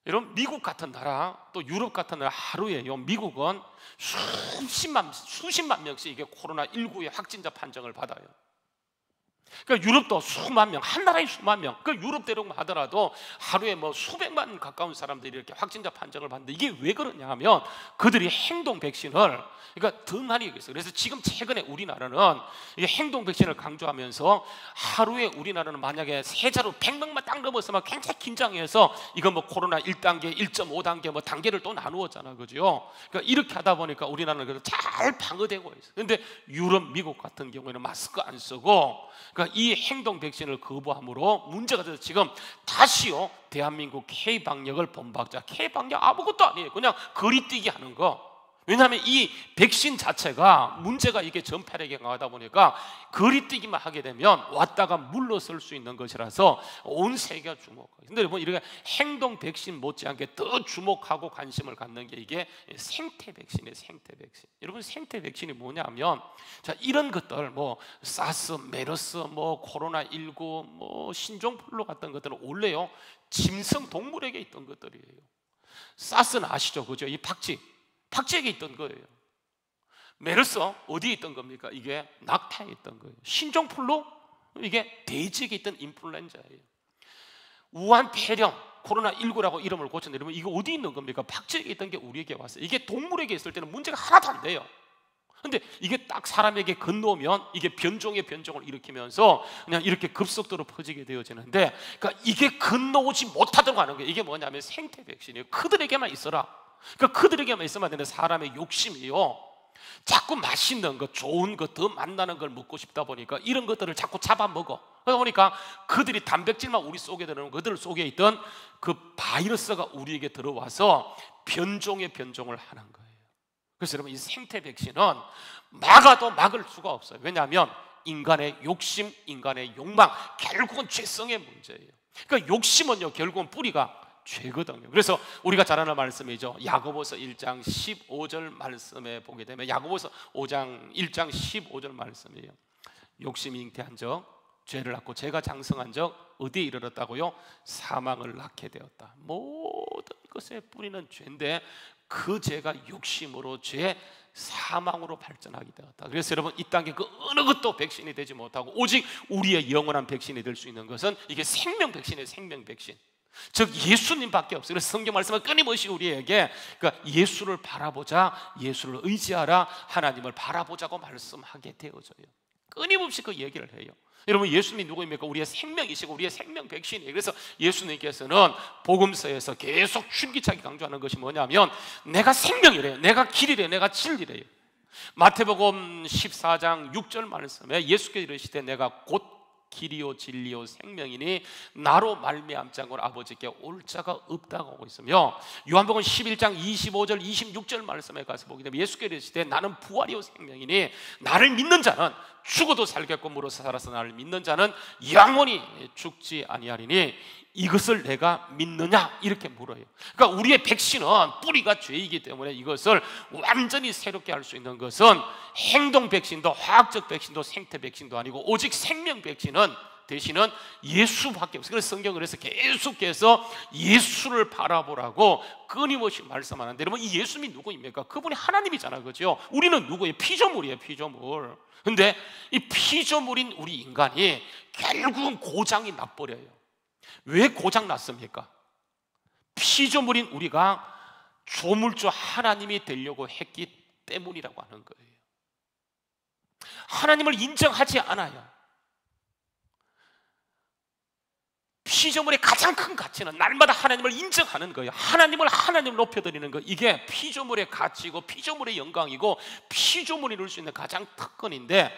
여러분 미국 같은 나라 또 유럽 같은 나라 하루에요 미국은 수십만 명씩 이게 코로나19의 확진자 판정을 받아요. 그러니까 유럽도 수만 명, 한 나라에 수만 명. 그 유럽 대륙만 하더라도 하루에 뭐 수백만 가까운 사람들이 이렇게 확진자 판정을 받는데 이게 왜 그러냐 하면 그들이 행동 백신을 그러니까 더 많이 얘기했어요. 그래서 지금 최근에 우리나라는 이게 행동 백신을 강조하면서 하루에 우리나라는 만약에 세자로 100명만 딱 넘었으면 굉장히 긴장해서 이거 뭐 코로나 1단계, 1.5단계 뭐 단계를 또 나누었잖아, 그죠? 그러니까 이렇게 하다 보니까 우리나라는 그래서 잘 방어되고 있어요. 그런데 유럽, 미국 같은 경우에는 마스크 안 쓰고 그러니까 이 행동 백신을 거부함으로 문제가 돼서 지금 다시요 대한민국 K방역을 본받자. K방역 아무것도 아니에요. 그냥 거리뛰기 하는 거. 왜냐하면 이 백신 자체가 문제가 이게 전파력이 강하다 보니까 거리뛰기만 하게 되면 왔다가 물러설 수 있는 것이라서 온 세계가 주목해요. 근데 여러분 이렇게 행동 백신 못지않게 더 주목하고 관심을 갖는 게 이게 생태 백신이에요. 생태 백신. 여러분 생태 백신이 뭐냐면 자 이런 것들 뭐 사스, 메르스, 뭐 코로나19, 뭐 신종플루 같은 것들은 원래요 짐승 동물에게 있던 것들이에요. 사스는 아시죠, 그죠? 이 박쥐에게 있던 거예요. 메르스 어디에 있던 겁니까? 이게 낙타에 있던 거예요. 신종플루 이게 돼지에게 있던 인플루엔자예요. 우한 폐렴 코로나19라고 이름을 고쳐내려면 이거 어디 있는 겁니까? 박쥐에게 있던 게 우리에게 왔어요. 이게 동물에게 있을 때는 문제가 하나도 안 돼요. 근데 이게 딱 사람에게 건너오면 이게 변종의 변종을 일으키면서 그냥 이렇게 급속도로 퍼지게 되어지는데 그러니까 이게 건너오지 못하도록 하는 거예요. 이게 뭐냐면 생태 백신이에요. 그들에게만 있어라. 그러니까 그들에게만 있으면 안 되는 사람의 욕심이요. 자꾸 맛있는 것, 좋은 것, 더 만나는 걸 먹고 싶다 보니까 이런 것들을 자꾸 잡아먹어. 그러다 보니까 그들이 단백질만 우리 속에 들어오는 그들 속에 있던 그 바이러스가 우리에게 들어와서 변종의 변종을 하는 거예요. 그래서 여러분 이 생태 백신은 막아도 막을 수가 없어요. 왜냐하면 인간의 욕심, 인간의 욕망, 결국은 죄성의 문제예요. 그러니까 욕심은요 결국은 뿌리가 죄거든요. 그래서 우리가 잘 아는 말씀이죠. 야고보서 1장 15절 말씀에 보게 되면 야고보서 5장 1장 15절 말씀이에요. 욕심이 잉태한 적 죄를 낳고 죄가 장성한 적 어디에 이르렀다고요? 사망을 낳게 되었다. 모든 것의 뿌리는 죄인데 그 죄가 욕심으로 죄 사망으로 발전하게 되었다. 그래서 여러분 이 땅에 그 어느 것도 백신이 되지 못하고 오직 우리의 영원한 백신이 될 수 있는 것은 이게 생명 백신이에요. 생명 백신. 즉 예수님밖에 없어요. 그래서 성경 말씀은 끊임없이 우리에게 그러니까 예수를 바라보자, 예수를 의지하라, 하나님을 바라보자고 말씀하게 되어져요. 끊임없이 그 얘기를 해요. 여러분 예수님이 누구입니까? 우리의 생명이시고 우리의 생명 백신이에요. 그래서 예수님께서는 복음서에서 계속 줄기차게 강조하는 것이 뭐냐면 내가 생명이래요. 내가 길이래요. 내가 진리래요. 마태복음 14장 6절 말씀에 예수께서 이르시되 내가 곧 길이요 진리요 생명이니 나로 말미암지 않고는 아버지께 올 자가 없다고 하고 있으며, 요한복음 11장 25절 26절 말씀에 가서 보게 되면 예수께서 이르시되 나는 부활이요 생명이니 나를 믿는 자는 죽어도 살겠고 물어서 살아서 나를 믿는 자는 영원히 죽지 아니하리니 이것을 내가 믿느냐 이렇게 물어요. 그러니까 우리의 백신은 뿌리가 죄이기 때문에 이것을 완전히 새롭게 할 수 있는 것은 행동 백신도 화학적 백신도 생태 백신도 아니고 오직 생명 백신은 대신은 예수밖에 없어요. 그래서 성경을 해서 계속해서 예수를 바라보라고 끊임없이 말씀하는데, 여러분 이 예수님이 누구입니까? 그분이 하나님이잖아요, 그죠? 우리는 누구예요? 피조물이에요, 피조물. 근데 이 피조물인 우리 인간이 결국은 고장이 나버려요. 왜 고장 났습니까? 피조물인 우리가 조물주 하나님이 되려고 했기 때문이라고 하는 거예요. 하나님을 인정하지 않아요. 피조물의 가장 큰 가치는 날마다 하나님을 인정하는 거예요. 하나님을 높여드리는 거, 이게 피조물의 가치고 피조물의 영광이고 피조물이 이룰 수 있는 가장 특권인데,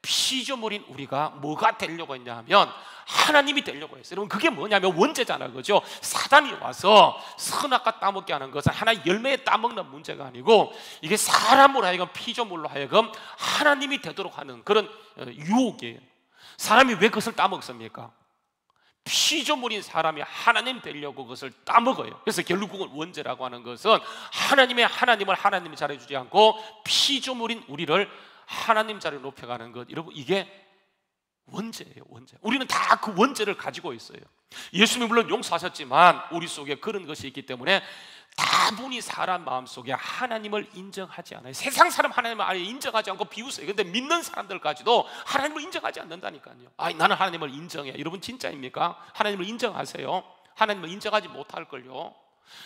피조물인 우리가 뭐가 되려고 했냐 하면 하나님이 되려고 했어요. 여러분 그게 뭐냐면 원죄잖아요, 그죠? 사단이 와서 선악과 따먹게 하는 것은 하나의 열매에 따먹는 문제가 아니고, 이게 사람으로 하여금 피조물로 하여금 하나님이 되도록 하는 그런 유혹이에요. 사람이 왜 그것을 따먹습니까? 피조물인 사람이 하나님 되려고 그것을 따먹어요. 그래서 결국은 원죄라고 하는 것은 하나님의 하나님을 하나님이 잘해주지 않고 피조물인 우리를 하나님 자리에 높여가는 것, 여러분 이게 원죄예요, 원죄. 우리는 다 그 원죄를 가지고 있어요. 예수님이 물론 용서하셨지만 우리 속에 그런 것이 있기 때문에 다분히 사람 마음속에 하나님을 인정하지 않아요. 세상 사람 하나님을 아예 인정하지 않고 비웃어요. 그런데 믿는 사람들까지도 하나님을 인정하지 않는다니까요. 아니 나는 하나님을 인정해. 여러분 진짜입니까? 하나님을 인정하세요? 하나님을 인정하지 못할걸요.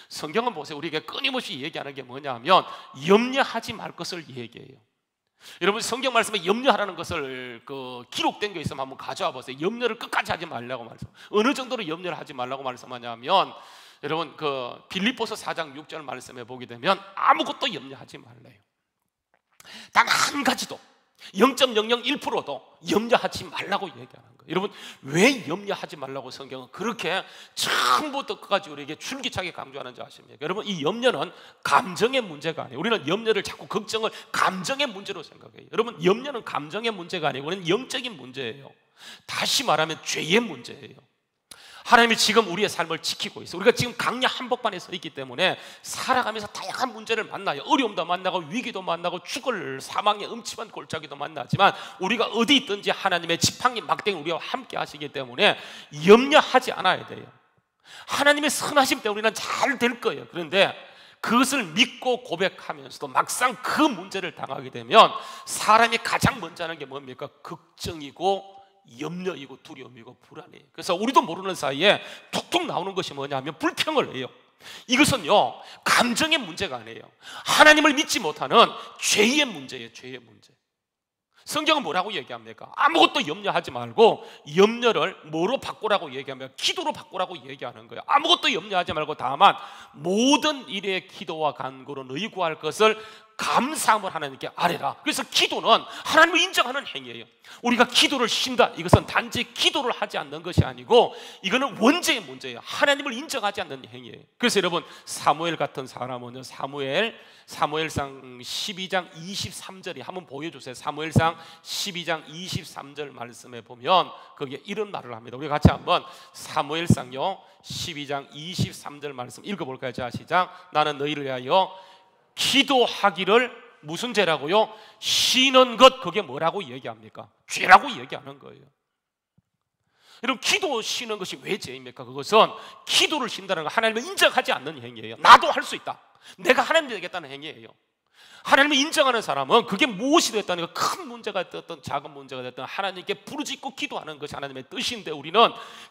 성경은 보세요, 우리에게 끊임없이 얘기하는 게 뭐냐면 염려하지 말 것을 얘기해요. 여러분 성경 말씀에 염려하라는 것을 기록된 게 있으면 한번 가져와 보세요. 염려를 끝까지 하지 말라고 말씀. 어느 정도로 염려를 하지 말라고 말씀하냐면, 여러분 빌립보서 4장 6절 말씀에 보게 되면 아무것도 염려하지 말래요. 단 한 가지도 0.001%도 염려하지 말라고 얘기하는 거예요. 여러분 왜 염려하지 말라고 성경은 그렇게 처음부터 끝까지 우리에게 줄기차게 강조하는지 아십니까? 여러분 이 염려는 감정의 문제가 아니에요. 우리는 염려를 자꾸 걱정을 감정의 문제로 생각해요. 여러분 염려는 감정의 문제가 아니고 그는 영적인 문제예요. 다시 말하면 죄의 문제예요. 하나님이 지금 우리의 삶을 지키고 있어요. 우리가 지금 강야 한복판에 서 있기 때문에 살아가면서 다양한 문제를 만나요. 어려움도 만나고 위기도 만나고 죽을 사망의 음침한 골짜기도 만나지만 우리가 어디 있든지 하나님의 지팡이 막대기 우리와 함께 하시기 때문에 염려하지 않아야 돼요. 하나님의 선하심 때문에 우리는 잘 될 거예요. 그런데 그것을 믿고 고백하면서도 막상 그 문제를 당하게 되면 사람이 가장 먼저 하는 게 뭡니까? 걱정이고 염려이고 두려움이고 불안이에요. 그래서 우리도 모르는 사이에 툭툭 나오는 것이 뭐냐면 불평을 해요. 이것은요 감정의 문제가 아니에요. 하나님을 믿지 못하는 죄의 문제예요. 죄의 문제. 성경은 뭐라고 얘기합니까? 아무것도 염려하지 말고 염려를 뭐로 바꾸라고 얘기하면 기도로 바꾸라고 얘기하는 거예요. 아무것도 염려하지 말고 다만 모든 일에 기도와 간구로 너희 구할 것을 감사함을 하나님께 아뢰라. 그래서 기도는 하나님을 인정하는 행위예요. 우리가 기도를 쉰다, 이것은 단지 기도를 하지 않는 것이 아니고 이거는 원죄의 문제예요. 하나님을 인정하지 않는 행위예요. 그래서 여러분 사무엘 같은 사람은요, 사무엘상 12장 23절이 한번 보여주세요. 사무엘상 12장 23절 말씀에 보면 거기에 이런 말을 합니다. 우리 같이 한번 사무엘상요 12장 23절 말씀 읽어볼까요? 자 시작. 나는 너희를 위하여 기도하기를 무슨 죄라고요? 쉬는 것. 그게 뭐라고 얘기합니까? 죄라고 얘기하는 거예요. 여러분 기도 쉬는 것이 왜 죄입니까? 그것은 기도를 쉰다는 건 하나님을 인정하지 않는 행위예요. 나도 할 수 있다, 내가 하나님 되겠다는 행위예요. 하나님을 인정하는 사람은 그게 무엇이 됐다는 거, 큰 문제가 됐든 작은 문제가 됐든 하나님께 부르짖고 기도하는 것이 하나님의 뜻인데, 우리는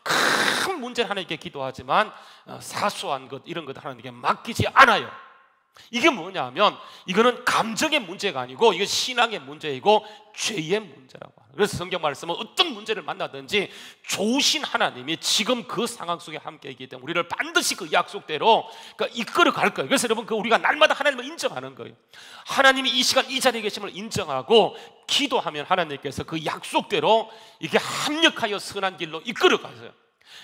큰 문제를 하나님께 기도하지만 사소한 것 이런 것 하나님께 맡기지 않아요. 이게 뭐냐면 이거는 감정의 문제가 아니고 이건 신앙의 문제이고 죄의 문제라고 하는. 그래서 성경 말씀은 어떤 문제를 만나든지 좋으신 하나님이 지금 그 상황 속에 함께 있기 때문에 우리를 반드시 그 약속대로 이끌어 갈 거예요. 그래서 여러분 우리가 날마다 하나님을 인정하는 거예요. 하나님이 이 시간 이 자리에 계심을 인정하고 기도하면 하나님께서 그 약속대로 이게 합력하여 선한 길로 이끌어 가세요.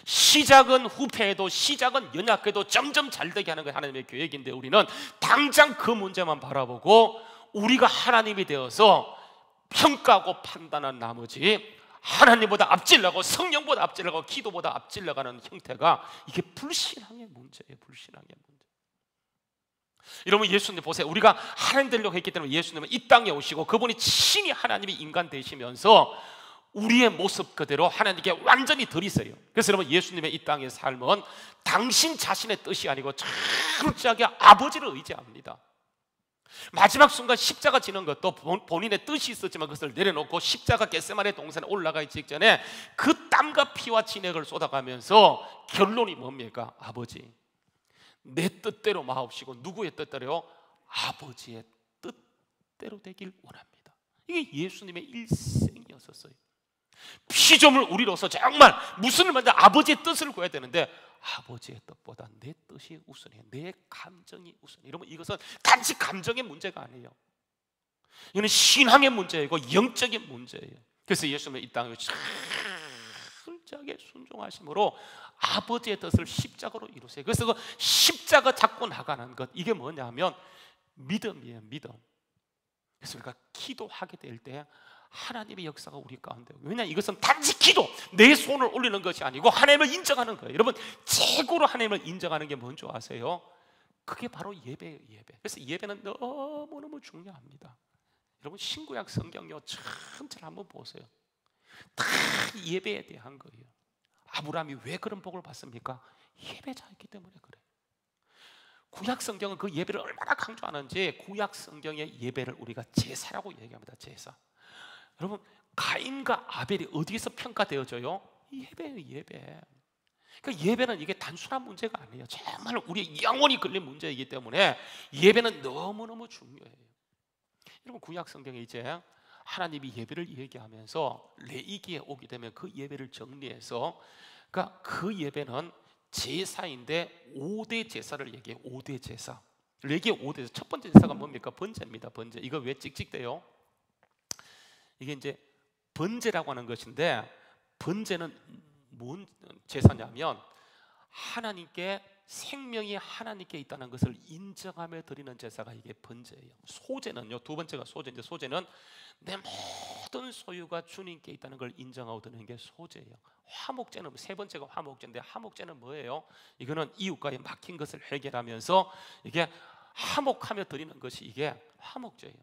시작은 후패해도 시작은 연약해도 점점 잘되게 하는 게 하나님의 계획인데 우리는 당장 그 문제만 바라보고 우리가 하나님이 되어서 평가하고 판단한 나머지 하나님보다 앞질러가고 성령보다 앞질러가고 기도보다 앞질러가는 형태가 이게 불신앙의 문제예요. 불신앙의 문제. 여러분 예수님 보세요. 우리가 하나님 되려고 했기 때문에 예수님은 이 땅에 오시고 그분이 친히 하나님이 인간 되시면서 우리의 모습 그대로 하나님께 완전히 들이세요. 그래서 여러분 예수님의 이 땅의 삶은 당신 자신의 뜻이 아니고 철저하게 아버지를 의지합니다. 마지막 순간 십자가 지는 것도 본인의 뜻이 있었지만 그것을 내려놓고 십자가 겟세마네 동산에 올라가기 직전에 그 땀과 피와 진액을 쏟아가면서 결론이 뭡니까? 아버지 내 뜻대로 마옵시고 누구의 뜻대로요? 아버지의 뜻대로 되길 원합니다. 이게 예수님의 일생이었었어요. 피조물 우리로서 정말 무슨 일만 아버지의 뜻을 구해야 되는데 아버지의 뜻보다 내 뜻이 우선이에요. 내 감정이 우선이에요. 여러분 이것은 단지 감정의 문제가 아니에요. 이거는 신앙의 문제이고 영적인 문제예요. 그래서 예수님은 이 땅에 철저하게 순종하심으로 아버지의 뜻을 십자가로 이루세요. 그래서 그 십자가 잡고 나가는 것 이게 뭐냐면 믿음이에요. 믿음. 그래서 우리가 기도하게 될 때 하나님의 역사가 우리 가운데. 왜냐하면 이것은 단지 기도, 내 손을 올리는 것이 아니고 하나님을 인정하는 거예요. 여러분 최고로 하나님을 인정하는 게 뭔지 아세요? 그게 바로 예배예요. 예배. 그래서 예배는 너무너무 중요합니다. 여러분 신구약 성경요 전체를 한번 보세요. 다 예배에 대한 거예요. 아브라함이 왜 그런 복을 받습니까? 예배자였기 때문에 그래요. 구약 성경은 그 예배를 얼마나 강조하는지 구약 성경의 예배를 우리가 제사라고 얘기합니다. 제사. 여러분 가인과 아벨이 어디에서 평가되어져요? 예배예요. 예배. 그러니까 예배는 이게 단순한 문제가 아니에요. 정말 우리의 영혼이 걸린 문제이기 때문에 예배는 너무너무 중요해요. 여러분 구약 성경에 이제 하나님이 예배를 얘기하면서 레위기에 오게 되면 그 예배를 정리해서 그러니까 그 예배는 제사인데 5대 제사를 얘기해요. 5대 제사. 레위기의 5대 첫 번째 제사가 뭡니까? 번제입니다. 번제. 이거 왜 찍찍대요? 이게 이제 번제라고 하는 것인데 번제는 뭔 제사냐면 하나님께 생명이 하나님께 있다는 것을 인정하며 드리는 제사가 이게 번제예요. 소제는요. 두 번째가 소제인데 소제는 내 모든 소유가 주님께 있다는 걸 인정하고 드리는 게 소제예요. 화목제는 세 번째가 화목제인데 화목제는 뭐예요? 이거는 이웃과의 막힌 것을 해결하면서 이게 화목하며 드리는 것이 이게 화목제예요.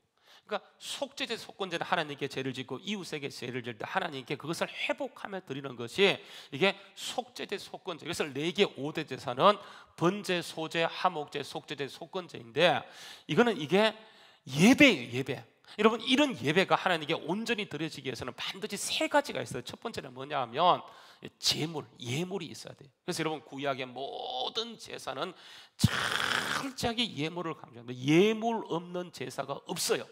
그러니까 속죄제, 속건제는 하나님께 죄를 짓고 이웃에게 죄를 질 때 하나님께 그것을 회복하며 드리는 것이 이게 속죄제, 속건제. 그래서 레위기 5대 제사는 번제, 소제, 화목제, 속죄제, 속건제인데 이거는 이게 예배예요. 예배. 여러분 이런 예배가 하나님께 온전히 드려지기 위해서는 반드시 세 가지가 있어요. 첫 번째는 뭐냐 하면 제물, 예물이 있어야 돼요. 그래서 여러분 구약의 모든 제사는 철저하게 예물을 강조합니다. 예물 없는 제사가 없어요.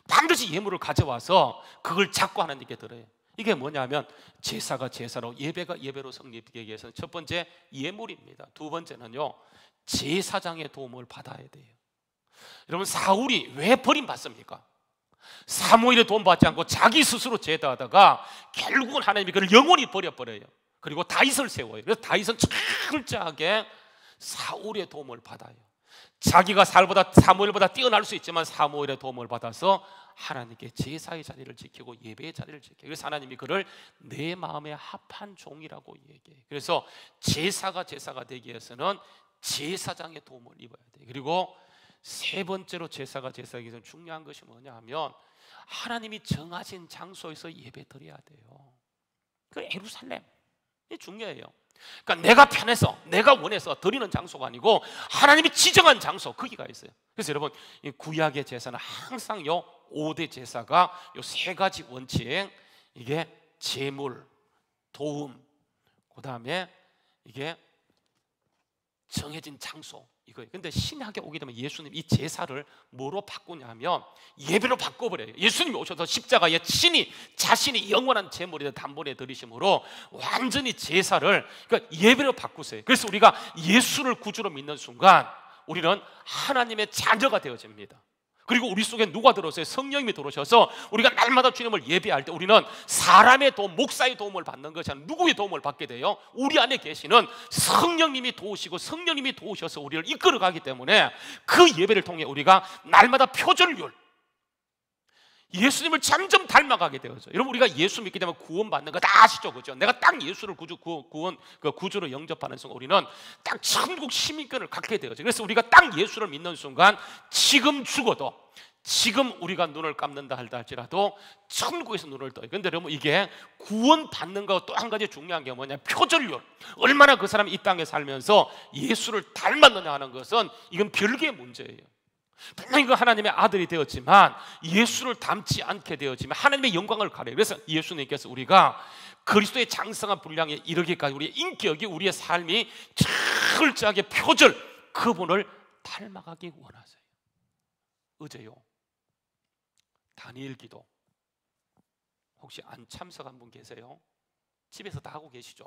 반드시 예물을 가져와서 그걸 잡고 하나님께 드려요. 이게 뭐냐면 제사가 제사로 예배가 예배로 성립되기 위해서는 첫 번째 예물입니다. 두 번째는요 제사장의 도움을 받아야 돼요. 여러분 사울이 왜 버림받습니까? 사무엘의 도움 받지 않고 자기 스스로 제사하다가 결국은 하나님이 그를 영원히 버려버려요. 그리고 다윗을 세워요. 그래서 다윗은 철저하게 사울의 도움을 받아요. 자기가 사무엘보다 뛰어날 수 있지만 사무엘의 도움을 받아서 하나님께 제사의 자리를 지키고 예배의 자리를 지켜요. 그래서 하나님이 그를 내 마음에 합한 종이라고 얘기해요. 그래서 제사가 되기 위해서는 제사장의 도움을 입어야 돼요. 그리고 세 번째로 제사가 되기 위해서 중요한 것이 뭐냐 하면 하나님이 정하신 장소에서 예배 드려야 돼요. 그 예루살렘 이 중요해요. 그러니까 내가 편해서 내가 원해서 드리는 장소가 아니고 하나님이 지정한 장소 거기가 있어요. 그래서 여러분 이 구약의 제사는 항상 요 5대 제사가 요 세 가지 원칙 이게 제물, 도움, 그 다음에 이게 정해진 장소 이거예요. 근데 신약에 오게 되면 예수님 이 제사를 뭐로 바꾸냐면 예배로 바꿔버려요. 예수님이 오셔서 십자가에 친히 자신이 영원한 제물이다 단번에 드리심으로 완전히 제사를 그러니까 예배로 바꾸세요. 그래서 우리가 예수를 구주로 믿는 순간 우리는 하나님의 자녀가 되어집니다. 그리고 우리 속에 누가 들어오세요? 성령님이 들어오셔서 우리가 날마다 주님을 예배할 때 우리는 사람의 도움, 목사의 도움을 받는 것이 아니라 누구의 도움을 받게 돼요? 우리 안에 계시는 성령님이 도우시고 성령님이 도우셔서 우리를 이끌어가기 때문에 그 예배를 통해 우리가 날마다 표절률 예수님을 점점 닮아가게 되어져. 여러분 우리가 예수 믿게 되면 구원받는 거 다 아시죠? 그죠? 내가 딱 예수를 구주로 영접하는 순간 우리는 딱 천국 시민권을 갖게 되어져. 그래서 우리가 딱 예수를 믿는 순간 지금 죽어도 지금 우리가 눈을 감는다 할지라도 천국에서 눈을 떠요. 그런데 여러분 이게 구원받는 거 또 한 가지 중요한 게 뭐냐? 표절률. 얼마나 그 사람이 이 땅에 살면서 예수를 닮았느냐 하는 것은 이건 별개의 문제예요. 분명히 그 하나님의 아들이 되었지만 예수를 닮지 않게 되었지만 하나님의 영광을 가려요. 그래서 예수님께서 우리가 그리스도의 장성한 분량에 이르기까지 우리의 인격이 우리의 삶이 철저하게 표절 그분을 닮아가기 원하세요. 어제요 다니엘 기도 혹시 안 참석한 분 계세요? 집에서 다 하고 계시죠?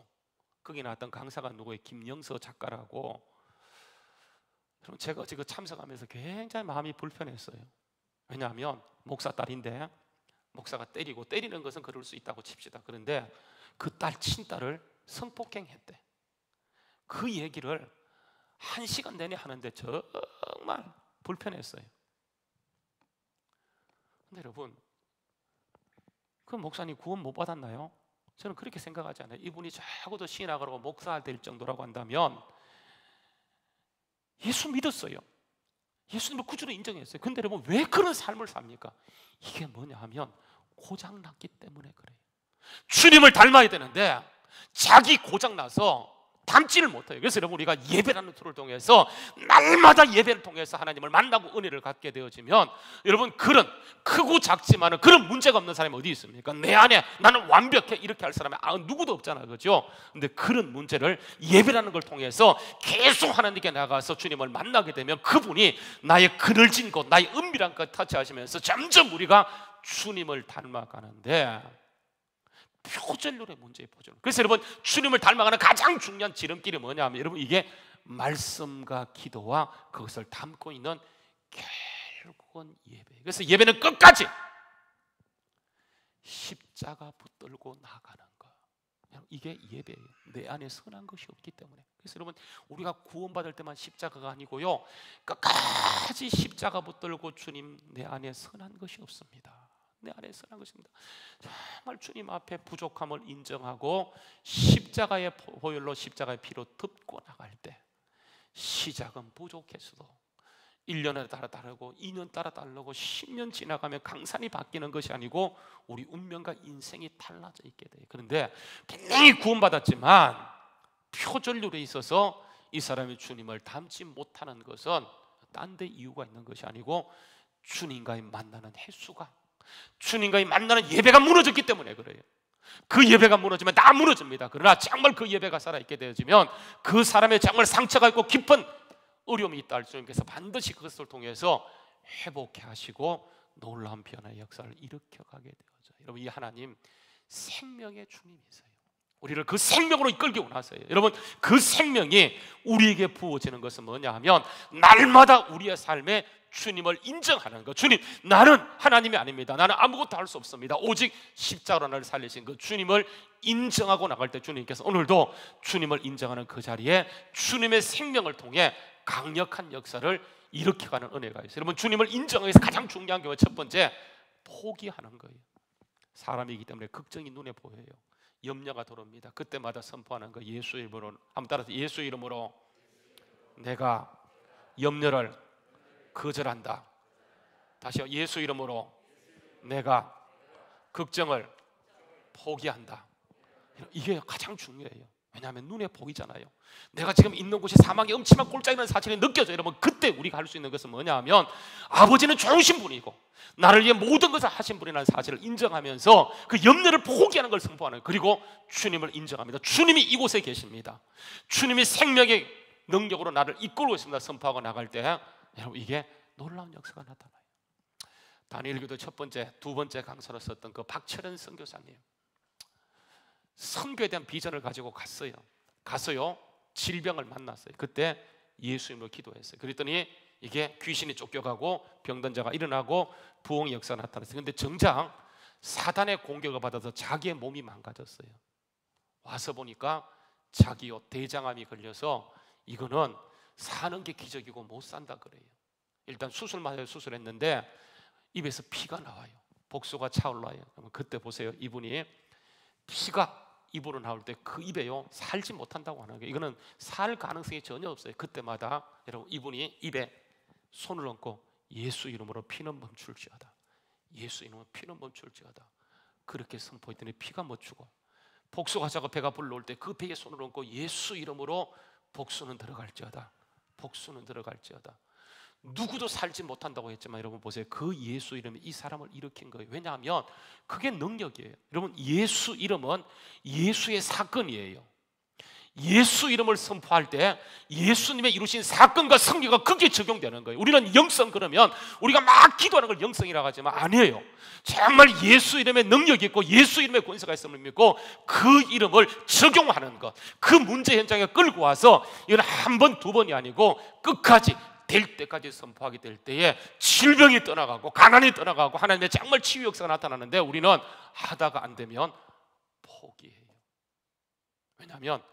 거기 나왔던 강사가 누구예요? 김영서 작가라고. 그럼 제가 지금 참석하면서 굉장히 마음이 불편했어요. 왜냐하면 목사 딸인데 목사가 때리는 것은 그럴 수 있다고 칩시다. 그런데 그 딸 친딸을 성폭행했대. 그 얘기를 1시간 내내 하는데 정말 불편했어요. 근데 여러분 그 목사님 구원 못 받았나요? 저는 그렇게 생각하지 않아요. 이분이 적어도 신학으로 목사 될 정도라고 한다면 예수 믿었어요. 예수님을 구주로 인정했어요. 근데 여러분 왜 그런 삶을 삽니까? 이게 뭐냐 하면 고장났기 때문에 그래요. 주님을 닮아야 되는데 자기 고장나서 닮지를 못해요. 그래서 여러분 우리가 예배라는 툴을 통해서 날마다 예배를 통해서 하나님을 만나고 은혜를 갖게 되어지면 여러분 그런 크고 작지만 그런 문제가 없는 사람이 어디 있습니까? 내 안에 나는 완벽해 이렇게 할 사람이 누구도 없잖아요. 그렇죠? 근데 그런 문제를 예배라는 걸 통해서 계속 하나님께 나가서 주님을 만나게 되면 그분이 나의 그늘진 곳 나의 은밀한 것 터치하시면서 점점 우리가 주님을 닮아가는데 표절률의 문제의 표절. 그래서 여러분 주님을 닮아가는 가장 중요한 지름길이 뭐냐 하면 여러분 이게 말씀과 기도와 그것을 담고 있는 결국은 예배. 그래서 예배는 끝까지 십자가 붙들고 나가는 거. 이게 예배예요. 내 안에 선한 것이 없기 때문에. 그래서 여러분 우리가 구원받을 때만 십자가가 아니고요 끝까지 십자가 붙들고 주님 내 안에 선한 것이 없습니다. 내 안에 선한 것입니다. 정말 주님 앞에 부족함을 인정하고 십자가의 보혈로 십자가의 피로 덮고 나갈 때 시작은 부족했어도 1년에 따라 다르고 2년 따라 다르고 10년 지나가면 강산이 바뀌는 것이 아니고 우리 운명과 인생이 달라져 있게 돼요. 그런데 분명히 구원받았지만 표절률에 있어서 이 사람이 주님을 닮지 못하는 것은 딴 데 이유가 있는 것이 아니고 주님과의 만나는 횟수가 주님과의 만나는 예배가 무너졌기 때문에 그래요. 그 예배가 무너지면 다 무너집니다. 그러나 정말 그 예배가 살아있게 되어지면 그 사람의 정말 상처가 있고 깊은 어려움이 있다 할 주님께서 반드시 그것을 통해서 회복해 하시고 놀라운 변화의 역사를 일으켜가게 되어져요. 여러분 이 하나님 생명의 주님이세요. 우리를 그 생명으로 이끌기 원하세요. 여러분 그 생명이 우리에게 부어지는 것은 뭐냐 하면 날마다 우리의 삶에 주님을 인정하는 것. 주님 나는 하나님이 아닙니다. 나는 아무것도 할 수 없습니다. 오직 십자가로 나를 살리신 그 주님을 인정하고 나갈 때 주님께서 오늘도 주님을 인정하는 그 자리에 주님의 생명을 통해 강력한 역사를 일으켜가는 은혜가 있어요. 여러분 주님을 인정하기 위해서 가장 중요한 게 첫 번째 포기하는 거예요. 사람이기 때문에 걱정이 눈에 보여요. 염려가 들어옵니다. 그때마다 선포하는 거 예수 이름으로 한번 따라서 예수 이름으로 내가 염려를 거절한다. 다시요. 예수 이름으로 내가 걱정을 포기한다. 이게 가장 중요해요. 왜냐하면 눈에 보이잖아요. 내가 지금 있는 곳이 사망의 음침한 꼴짝이라는 사실이 느껴져요. 여러분 그때 우리가 할 수 있는 것은 뭐냐 하면 아버지는 좋으신 분이고 나를 위해 모든 것을 하신 분이라는 사실을 인정하면서 그 염려를 포기하는 걸 선포하는 거예요. 그리고 주님을 인정합니다. 주님이 이곳에 계십니다. 주님이 생명의 능력으로 나를 이끌고 있습니다. 선포하고 나갈 때 여러분 이게 놀라운 역사가 나타나요. 다니엘기도 첫 번째, 두 번째 강사로 썼던 그 박철현 선교사님, 선교에 대한 비전을 가지고 갔어요. 질병을 만났어요. 그때 예수님으로 기도했어요. 그랬더니 이게 귀신이 쫓겨가고 병든 자가 일어나고 부흥의 역사가 나타났어요. 그런데 정작 사단의 공격을 받아서 자기의 몸이 망가졌어요. 와서 보니까 자기요 대장암이 걸려서 이거는 사는 게 기적이고 못 산다 그래요. 일단 수술했는데 입에서 피가 나와요. 복수가 차올라요. 그때 보세요. 이분이 피가 입으로 나올 때 그 입에요 살지 못한다고 하는 거예요. 이거는 살 가능성이 전혀 없어요. 그때마다 여러분 이분이 입에 손을 얹고 예수 이름으로 피는 멈출지어다, 예수 이름으로 피는 멈출지어다 그렇게 선포했더니 피가 멈추고, 복수가 자고 배가 불러올 때 그 배에 손을 얹고 예수 이름으로 복수는 들어갈지어다, 복수는 들어갈지어다. 누구도 살지 못한다고 했지만 여러분 보세요. 그 예수 이름이 이 사람을 일으킨 거예요. 왜냐하면 그게 능력이에요. 여러분 예수 이름은 예수의 사건이에요. 예수 이름을 선포할 때 예수님의 이루신 사건과 성리가 크게 적용되는 거예요. 우리는 영성 그러면 우리가 막 기도하는 걸 영성이라고 하지만 아니에요. 정말 예수 이름의 능력이 있고 예수 이름의 권세가 있음을 믿고 그 이름을 적용하는 것, 그 문제 현장에 끌고 와서 이건 한 번, 두 번이 아니고 끝까지 될 때까지 선포하게 될 때에 질병이 떠나가고 가난이 떠나가고 하나님의 정말 치유 역사가 나타나는데 우리는 하다가 안 되면 포기해요. 왜냐하면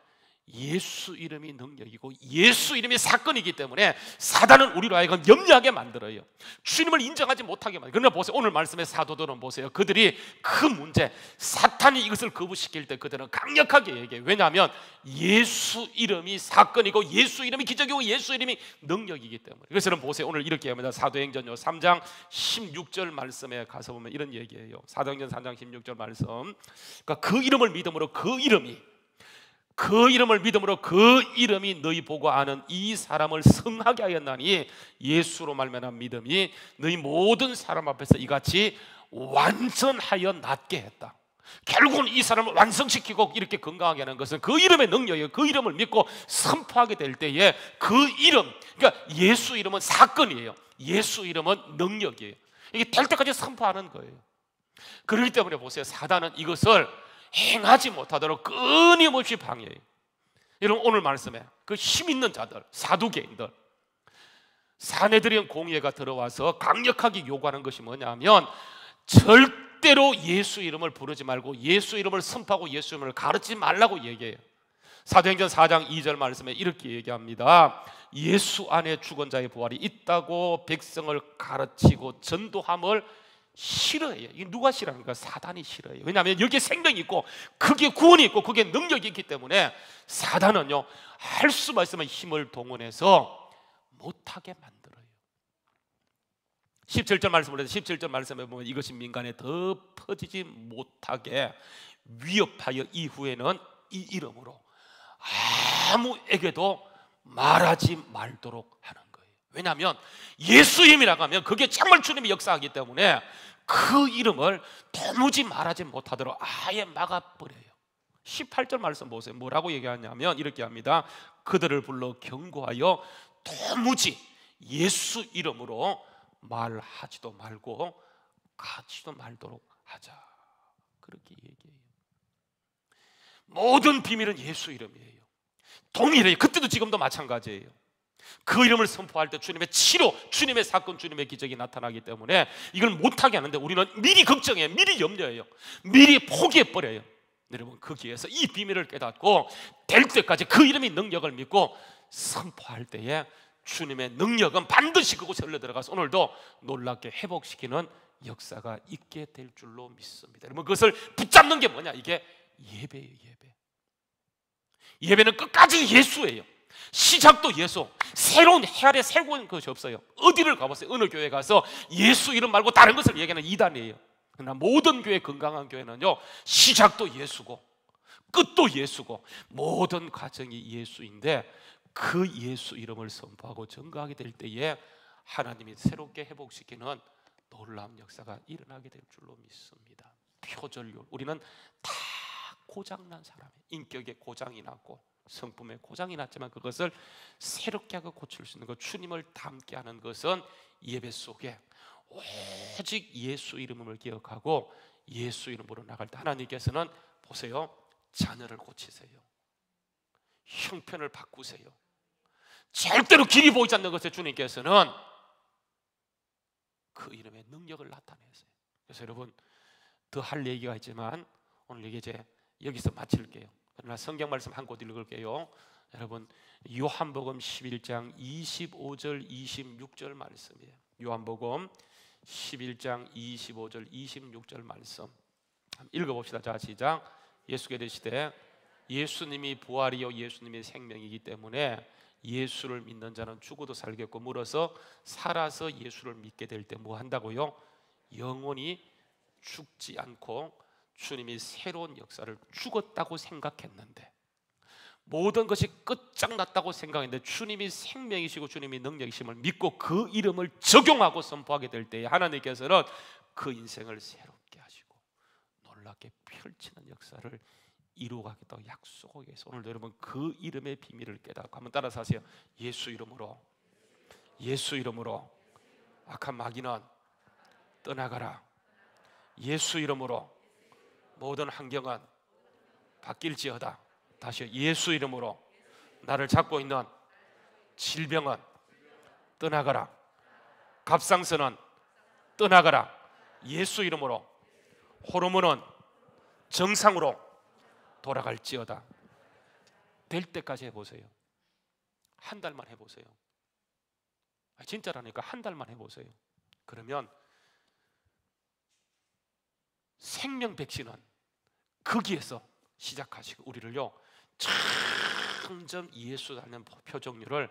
예수 이름이 능력이고 예수 이름이 사건이기 때문에 사단은 우리로 하여금 염려하게 만들어요. 주님을 인정하지 못하게 만들어요. 그러나 보세요. 오늘 말씀의 사도들은 보세요. 그들이 그 문제, 사탄이 이것을 거부시킬 때 그들은 강력하게 얘기해요. 왜냐하면 예수 이름이 사건이고 예수 이름이 기적이고 예수 이름이 능력이기 때문에. 그래서 여러분 보세요. 오늘 이렇게 합니다. 사도행전 3장 16절 말씀에 가서 보면 이런 얘기예요. 사도행전 3장 16절 말씀. 그러니까 그 이름을 믿음으로 그 이름을 믿음으로 그 이름이 너희 보고 아는 이 사람을 성하게 하였나니 예수로 말미암은 믿음이 너희 모든 사람 앞에서 이같이 완전하여 낫게 했다. 결국은 이 사람을 완성시키고 이렇게 건강하게 하는 것은 그 이름의 능력이에요. 그 이름을 믿고 선포하게 될 때에 그 이름, 그러니까 예수 이름은 사건이에요. 예수 이름은 능력이에요. 이게 될 때까지 선포하는 거예요. 그렇기 때문에 보세요. 사단은 이것을 행하지 못하도록 끊임없이 방해해요. 여러분 오늘 말씀에 그 힘 있는 자들, 사두개인들, 사내들인 공예가 들어와서 강력하게 요구하는 것이 뭐냐면 절대로 예수 이름을 부르지 말고 예수 이름을 선포하고 예수 이름을 가르치지 말라고 얘기해요. 사도행전 4장 2절 말씀에 이렇게 얘기합니다. 예수 안에 죽은 자의 부활이 있다고 백성을 가르치고 전도함을 싫어해요. 이게 누가 싫어합니까? 사단이 싫어해요. 왜냐하면 여기에 생명이 있고 그게 구원이 있고 그게 능력이 있기 때문에 사단은요 할 수만 있으면 힘을 동원해서 못하게 만들어요. 17절 말씀을 해서 17절 말씀에 보면 이것이 민간에 더 퍼지지 못하게 위협하여 이후에는 이 이름으로 아무에게도 말하지 말도록 하는 거예요. 왜냐하면 예수 이름이라고 하면 그게 정말 주님이 역사하기 때문에 그 이름을 도무지 말하지 못하도록 아예 막아버려요. 18절 말씀 보세요. 뭐라고 얘기하냐면 이렇게 합니다. 그들을 불러 경고하여 도무지 예수 이름으로 말하지도 말고 가지도 말도록 하자. 그렇게 얘기해요. 모든 비밀은 예수 이름이에요. 동일해요. 그때도 지금도 마찬가지예요. 그 이름을 선포할 때 주님의 치료, 주님의 사건, 주님의 기적이 나타나기 때문에 이걸 못하게 하는데 우리는 미리 걱정해요. 미리 염려해요. 미리 포기해버려요. 여러분 거기에서 이 비밀을 깨닫고 될 때까지 그 이름의 능력을 믿고 선포할 때에 주님의 능력은 반드시 그곳에 흘러 들어가서 오늘도 놀랍게 회복시키는 역사가 있게 될 줄로 믿습니다. 여러분 그것을 붙잡는 게 뭐냐? 이게 예배예요. 예배는 끝까지 예수예요. 시작도 예수. 새로운 해아래 새고 있는 것이 없어요. 어디를 가보세요. 어느 교회 가서 예수 이름 말고 다른 것을 얘기하는 이단이에요. 그러나 모든 교회, 건강한 교회는요 시작도 예수고 끝도 예수고 모든 과정이 예수인데 그 예수 이름을 선포하고 전가하게 될 때에 하나님이 새롭게 회복시키는 놀라운 역사가 일어나게 될 줄로 믿습니다. 표절률. 우리는 다 고장난 사람이에요. 인격에 고장이 났고 성품에 고장이 났지만 그것을 새롭게 하고 고칠 수 있는 것, 주님을 닮게 하는 것은 예배 속에 오직 예수 이름을 기억하고 예수 이름으로 나갈 때 하나님께서는 보세요, 자녀를 고치세요, 형편을 바꾸세요. 절대로 길이 보이지 않는 것에 주님께서는 그 이름의 능력을 나타내세요. 그래서 여러분, 더 할 얘기가 있지만 오늘 얘기 이제 여기서 마칠게요. 그러나 성경 말씀 한 곳 읽을게요. 여러분, 요한복음 11장 25절 26절 말씀이에요. 요한복음 11장 25절 26절 말씀 읽어봅시다. 자, 시작. 예수께 이르시되 예수님이 부활이요 예수님이 생명이기 때문에 예수를 믿는 자는 죽어도 살겠고 물어서 살아서 예수를 믿게 될 때 뭐 한다고요? 영원히 죽지 않고 주님이 새로운 역사를 죽었다고 생각했는데, 모든 것이 끝장났다고 생각했는데 주님이 생명이시고 주님이 능력이심을 믿고 그 이름을 적용하고 선포하게 될 때에 하나님께서는 그 인생을 새롭게 하시고 놀랍게 펼치는 역사를 이루어가겠다고 약속하기 위해서 오늘도 여러분 그 이름의 비밀을 깨닫고 한번 따라서 하세요. 예수 이름으로, 예수 이름으로 악한 마귀는 떠나가라. 예수 이름으로 모든 환경은 바뀔지어다. 다시 예수 이름으로 나를 잡고 있는 질병은 떠나가라. 갑상선은 떠나가라. 예수 이름으로 호르몬은 정상으로 돌아갈지어다. 될 때까지 해보세요. 한 달만 해보세요. 진짜라니까 한 달만 해보세요. 그러면 생명 백신은 거기에서 시작하시고 우리를요 점점 예수 닮는 표적률을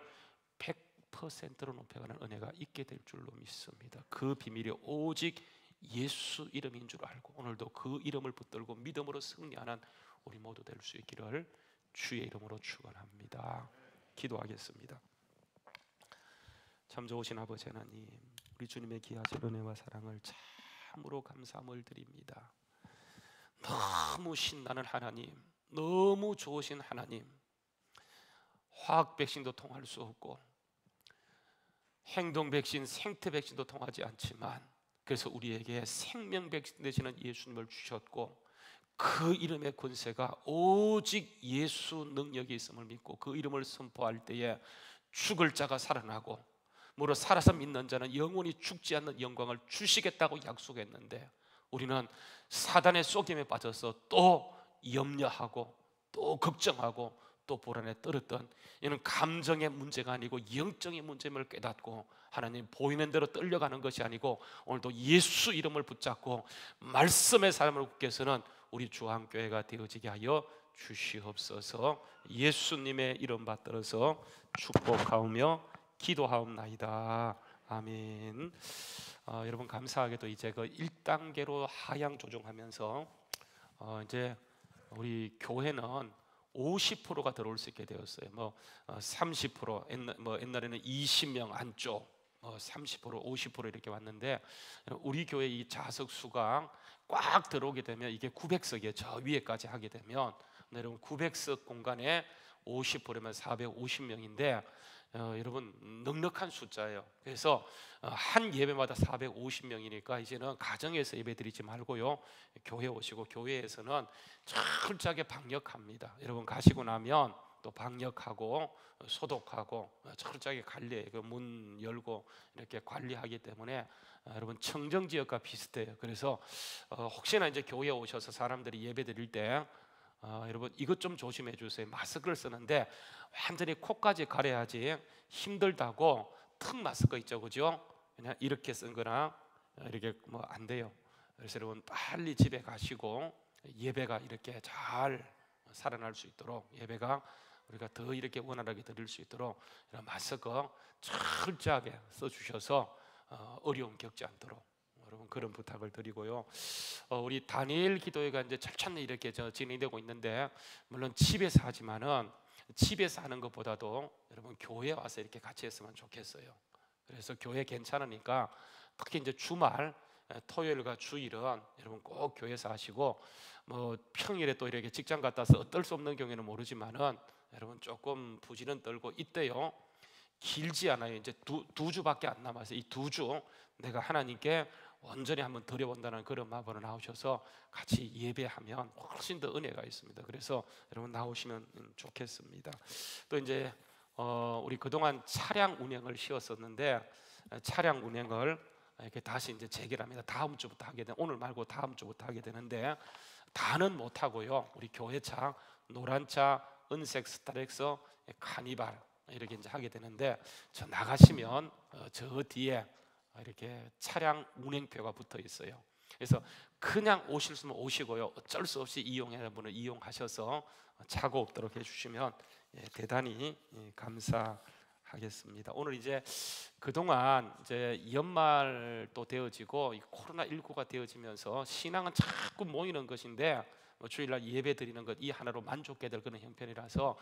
100%로 높여가는 은혜가 있게 될 줄로 믿습니다. 그 비밀이 오직 예수 이름인 줄 알고 오늘도 그 이름을 붙들고 믿음으로 승리하는 우리 모두 될 수 있기를 주의 이름으로 축원합니다. 기도하겠습니다. 참 좋으신 아버지 하나님, 우리 주님의 귀하신 은혜와 사랑을 참으로 감사함을 드립니다. 너무 신나는 하나님, 너무 좋으신 하나님, 화학 백신도 통할 수 없고 행동 백신, 생태 백신도 통하지 않지만 그래서 우리에게 생명 백신 되시는 예수님을 주셨고 그 이름의 권세가 오직 예수 능력이 있음을 믿고 그 이름을 선포할 때에 죽을 자가 살아나고 무릇 살아서 믿는 자는 영원히 죽지 않는 영광을 주시겠다고 약속했는데 우리는 사단의 속임에 빠져서 또 염려하고 또 걱정하고 또 불안에 떨었던, 이는 감정의 문제가 아니고 영적인 문제임을 깨닫고 하나님 보이는 대로 떨려가는 것이 아니고 오늘도 예수 이름을 붙잡고 말씀의 삶을 굳게서는 우리 주한교회가 되어지게 하여 주시옵소서. 예수님의 이름 받들어서 축복하오며 기도하옵나이다. 아멘. 여러분 감사하게도 이제 그 1단계로 하향 조정하면서 이제 우리 교회는 50%가 들어올 수 있게 되었어요. 30% 옛날에는 20명 안쪽 30% 50% 이렇게 왔는데 우리 교회 이 좌석 수가 꽉 들어오게 되면 이게 900석이에요. 저 위에까지 하게 되면 여러분 900석 공간에 50%면 450명인데 여러분 넉넉한 숫자예요. 그래서 한 예배마다 450명이니까 이제는 가정에서 예배 드리지 말고요 교회 오시고 교회에서는 철저하게 방역합니다. 여러분 가시고 나면 또 방역하고 소독하고 철저하게 관리해요. 그 문 열고 이렇게 관리하기 때문에 여러분 청정지역과 비슷해요. 그래서 혹시나 이제 교회에 오셔서 사람들이 예배 드릴 때 여러분 이것 좀 조심해 주세요. 마스크를 쓰는데 완전히 코까지 가려야지 힘들다고 턱 마스크 있죠, 그죠? 그냥 이렇게 쓴 거나 이렇게 안 돼요. 그래서 여러분 빨리 집에 가시고 예배가 이렇게 잘 살아날 수 있도록, 예배가 우리가 더 이렇게 원활하게 드릴 수 있도록 이런 마스크 철저하게 써주셔서 어려움 겪지 않도록 여러분 그런 부탁을 드리고요. 우리 다니엘 기도회가 이제 철저히 이렇게 진행되고 있는데 물론 집에서 하지만은 집에서 하는 것보다도 여러분 교회 와서 이렇게 같이 했으면 좋겠어요. 그래서 교회 괜찮으니까 특히 이제 주말 토요일과 주일은 여러분 꼭 교회에서 하시고 평일에 또 이렇게 직장 갔다 와서 어떨 수 없는 경우에는 모르지만은 여러분 조금 부지런 떨고 이때요 길지 않아요. 이제 두 주밖에 안 남았어요. 이 2주 내가 하나님께 온전히 한번 드려본다는 그런 마음으로 나오셔서 같이 예배하면 훨씬 더 은혜가 있습니다. 그래서 여러분 나오시면 좋겠습니다. 또 이제 우리 그동안 차량 운행을 쉬었었는데 차량 운행을 이렇게 다시 이제 재개합니다. 다음 주부터 하게 되 오늘 말고 다음 주부터 하게 되는데 다는 못 하고요. 우리 교회차 노란차, 은색 스타렉서, 카니발 이렇게 이제 하게 되는데 저 나가시면 저 뒤에 이렇게 차량 운행표가 붙어 있어요. 그래서 그냥 오실 수면 오시고요. 어쩔 수 없이 이용하는 분은 이용하셔서 차고 없도록 해주시면 대단히 감사하겠습니다. 오늘 이제 그동안 이제 연말도 되어지고 코로나19가 되어지면서 신앙은 자꾸 모이는 것인데 주일날 예배 드리는 것 이 하나로 만족해야 될 그런 형편이라서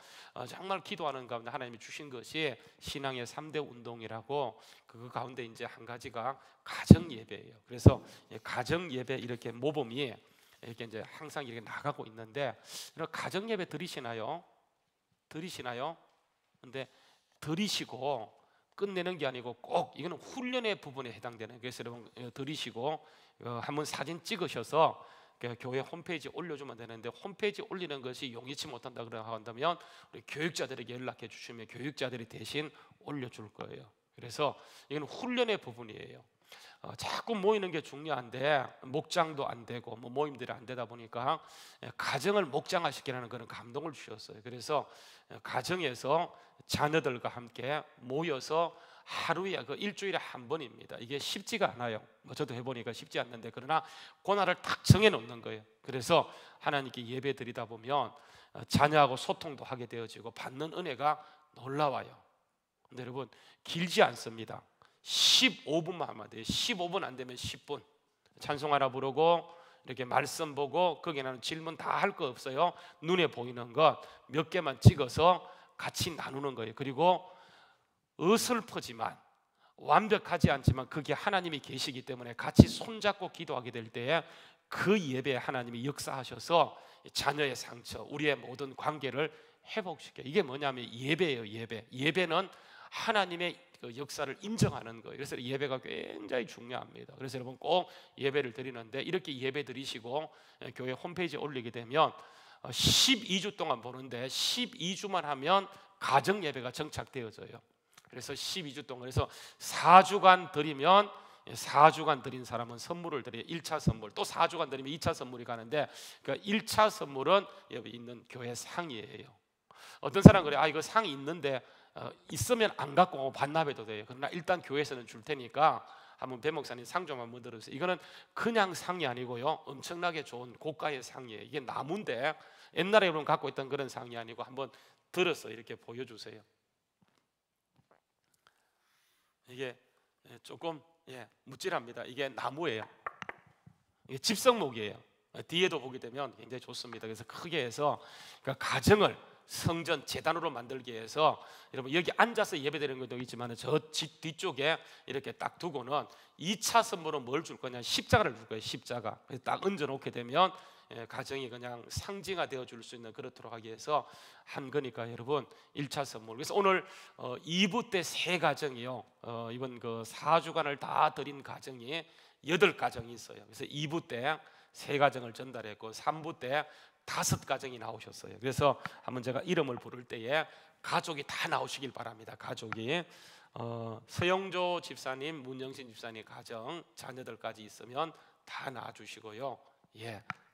정말 기도하는 가운데 하나님이 주신 것이 신앙의 3대 운동이라고 그 가운데 이제 한 가지가 가정 예배예요. 그래서 가정 예배 이렇게 모범이 이렇게 이제 항상 이렇게 나가고 있는데 가정 예배 드리시나요? 드리시나요? 근데 드리시고 끝내는 게 아니고 꼭 이거는 훈련의 부분에 해당되는. 그래서 여러분 드리시고 한번 사진 찍으셔서 교회 홈페이지에 올려주면 되는데 홈페이지에 올리는 것이 용이치 못한다 그런다면 우리 교육자들에게 연락해 주시면 교육자들이 대신 올려줄 거예요. 그래서 이건 훈련의 부분이에요. 자꾸 모이는 게 중요한데 목장도 안 되고 모임들이 안 되다 보니까 가정을 목장화시키라는 그런 감동을 주셨어요. 그래서 가정에서 자녀들과 함께 모여서 하루에 일주일에 한 번입니다. 이게 쉽지가 않아요. 저도 해보니까 쉽지 않는데 그러나 고난을 딱 정해놓는 거예요. 그래서 하나님께 예배 드리다 보면 자녀하고 소통도 하게 되어지고 받는 은혜가 놀라워요. 근데 여러분 길지 않습니다. 15분만 하면 돼요. 15분 안 되면 10분 찬송 하나 부르고 이렇게 말씀 보고 거기에는 질문 다 할 거 없어요. 눈에 보이는 것 몇 개만 찍어서 같이 나누는 거예요. 그리고 어설프지만 완벽하지 않지만 그게 하나님이 계시기 때문에 같이 손잡고 기도하게 될 때에 그 예배에 하나님이 역사하셔서 자녀의 상처, 우리의 모든 관계를 회복시켜요. 이게 뭐냐면 예배예요. 예배는 하나님의 그 역사를 인정하는 거예요. 그래서 예배가 굉장히 중요합니다. 그래서 여러분 꼭 예배를 드리는데 이렇게 예배 드리시고 교회 홈페이지에 올리게 되면 12주 동안 보는데 12주만 하면 가정 예배가 정착되어져요. 그래서 12주 동안 그래서 4주간 드리면 4주간 드린 사람은 선물을 드려요. 1차 선물 또 4주간 드리면 2차 선물이 가는데 그 1차 선물은 여기 있는 교회 상이에요. 어떤 사람은 그래 이거 상이 있는데 있으면 안 갖고 오고 반납해도 돼요. 그러나 일단 교회에서는 줄 테니까 한번 배 목사님 상 좀 한번 들으세요. 이거는 그냥 상이 아니고요 엄청나게 좋은 고가의 상이에요. 이게 나무인데 옛날에 여러분 갖고 있던 그런 상이 아니고 한번 들어서 이렇게 보여주세요. 이게 조금 묵직합니다. 이게 나무예요. 이게 집성목이에요. 뒤에도 보게 되면 굉장히 좋습니다. 그래서 크게 해서 그러니까 가정을 성전 제단으로 만들기 위해서 여러분 여기 앉아서 예배드리는 것도 있지만 저 뒤쪽에 이렇게 딱 두고는 2차 선물은 뭘 줄 거냐 십자가를 줄 거예요. 십자가. 그래서 딱 얹어 놓게 되면 가정이 그냥 상징화되어 줄 수 있는 그렇도록 하기 위해서 한 거니까 여러분 1차 선물. 그래서 오늘 2부 때 세 가정이요 이번 그 4주간을 다 드린 가정이 8가정이 있어요. 그래서 2부 때 세 가정을 전달했고 3부 때 5가정이 나오셨어요. 그래서 한번 제가 이름을 부를 때에 가족이 다 나오시길 바랍니다. 가족이 서영조 집사님, 문영신 집사님 가정 자녀들까지 있으면 다 나와주시고요.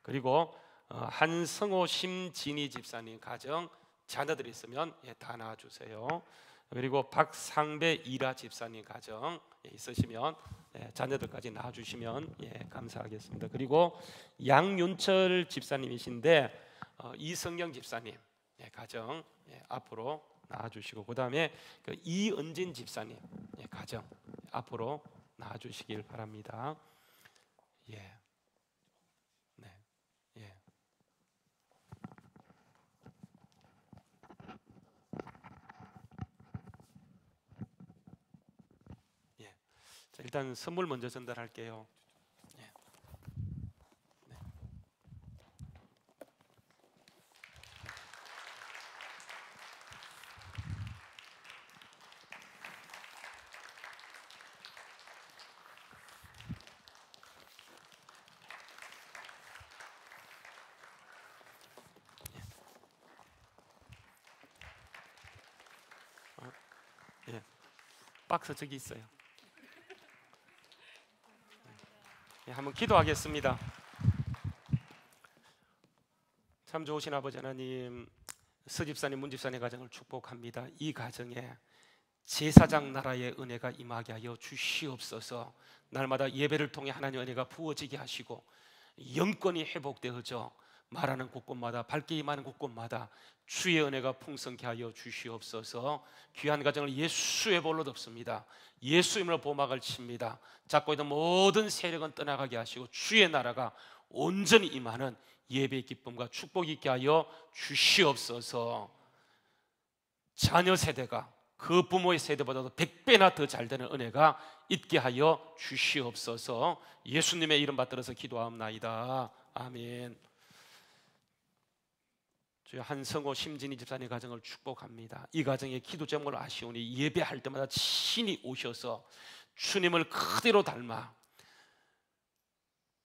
그리고 한성호 심진희 집사님 가정 자녀들이 있으면 다 나와주세요. 그리고 박상배 이라 집사님 가정 있으시면 자녀들까지 나와주시면 감사하겠습니다. 그리고 양윤철 집사님이신데 이성경 집사님 가정 앞으로 나와주시고 그 다음에 그 이은진 집사님 가정 앞으로 나와주시길 바랍니다. 자, 일단 선물 먼저 전달할게요. 박스 저기 있어요. 한번 기도하겠습니다. 참 좋으신 아버지 하나님, 서집사님, 문집사님 가정을 축복합니다. 이 가정에 제사장 나라의 은혜가 임하게 하여 주시옵소서. 날마다 예배를 통해 하나님의 은혜가 부어지게 하시고 영권이 회복되어져 말하는 곳곳마다, 밝게 임하는 곳곳마다 주의 은혜가 풍성케 하여 주시옵소서. 귀한 가정을 예수의 볼로 덮습니다. 예수 이름으로 보막을 칩니다. 잡고 있는 모든 세력은 떠나가게 하시고 주의 나라가 온전히 임하는 예배의 기쁨과 축복이 있게 하여 주시옵소서. 자녀 세대가 그 부모의 세대보다도 100배나 더 잘 되는 은혜가 있게 하여 주시옵소서. 예수님의 이름 받들어서 기도하옵나이다. 아멘. 주여, 한성호 심진희 집사님 가정을 축복합니다. 이 가정의 기도 제목을 아시오니 예배할 때마다 친히 오셔서 주님을 그대로 닮아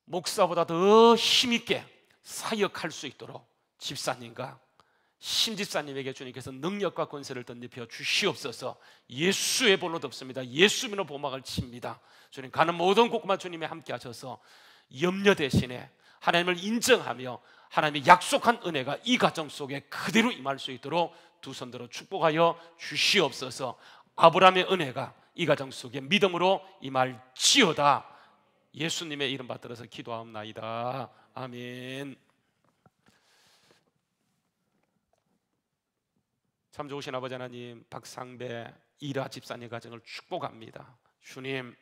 목사보다 더 힘있게 사역할 수 있도록 집사님과 심집사님에게 주님께서 능력과 권세를 덧입혀 주시옵소서. 예수의 볼로 덮습니다. 예수님으로 보막을 칩니다. 주님, 가는 모든 곳만 주님이 함께 하셔서 염려 대신에 하나님을 인정하며 하나님의 약속한 은혜가 이 가정 속에 그대로 임할 수 있도록 두 손 들어 축복하여 주시옵소서. 아브라함의 은혜가 이 가정 속에 믿음으로 임할지어다. 예수님의 이름 받들어서 기도하옵나이다. 아멘. 참 좋으신 아버지 하나님, 박상배 이라 집사님 가정을 축복합니다. 주님,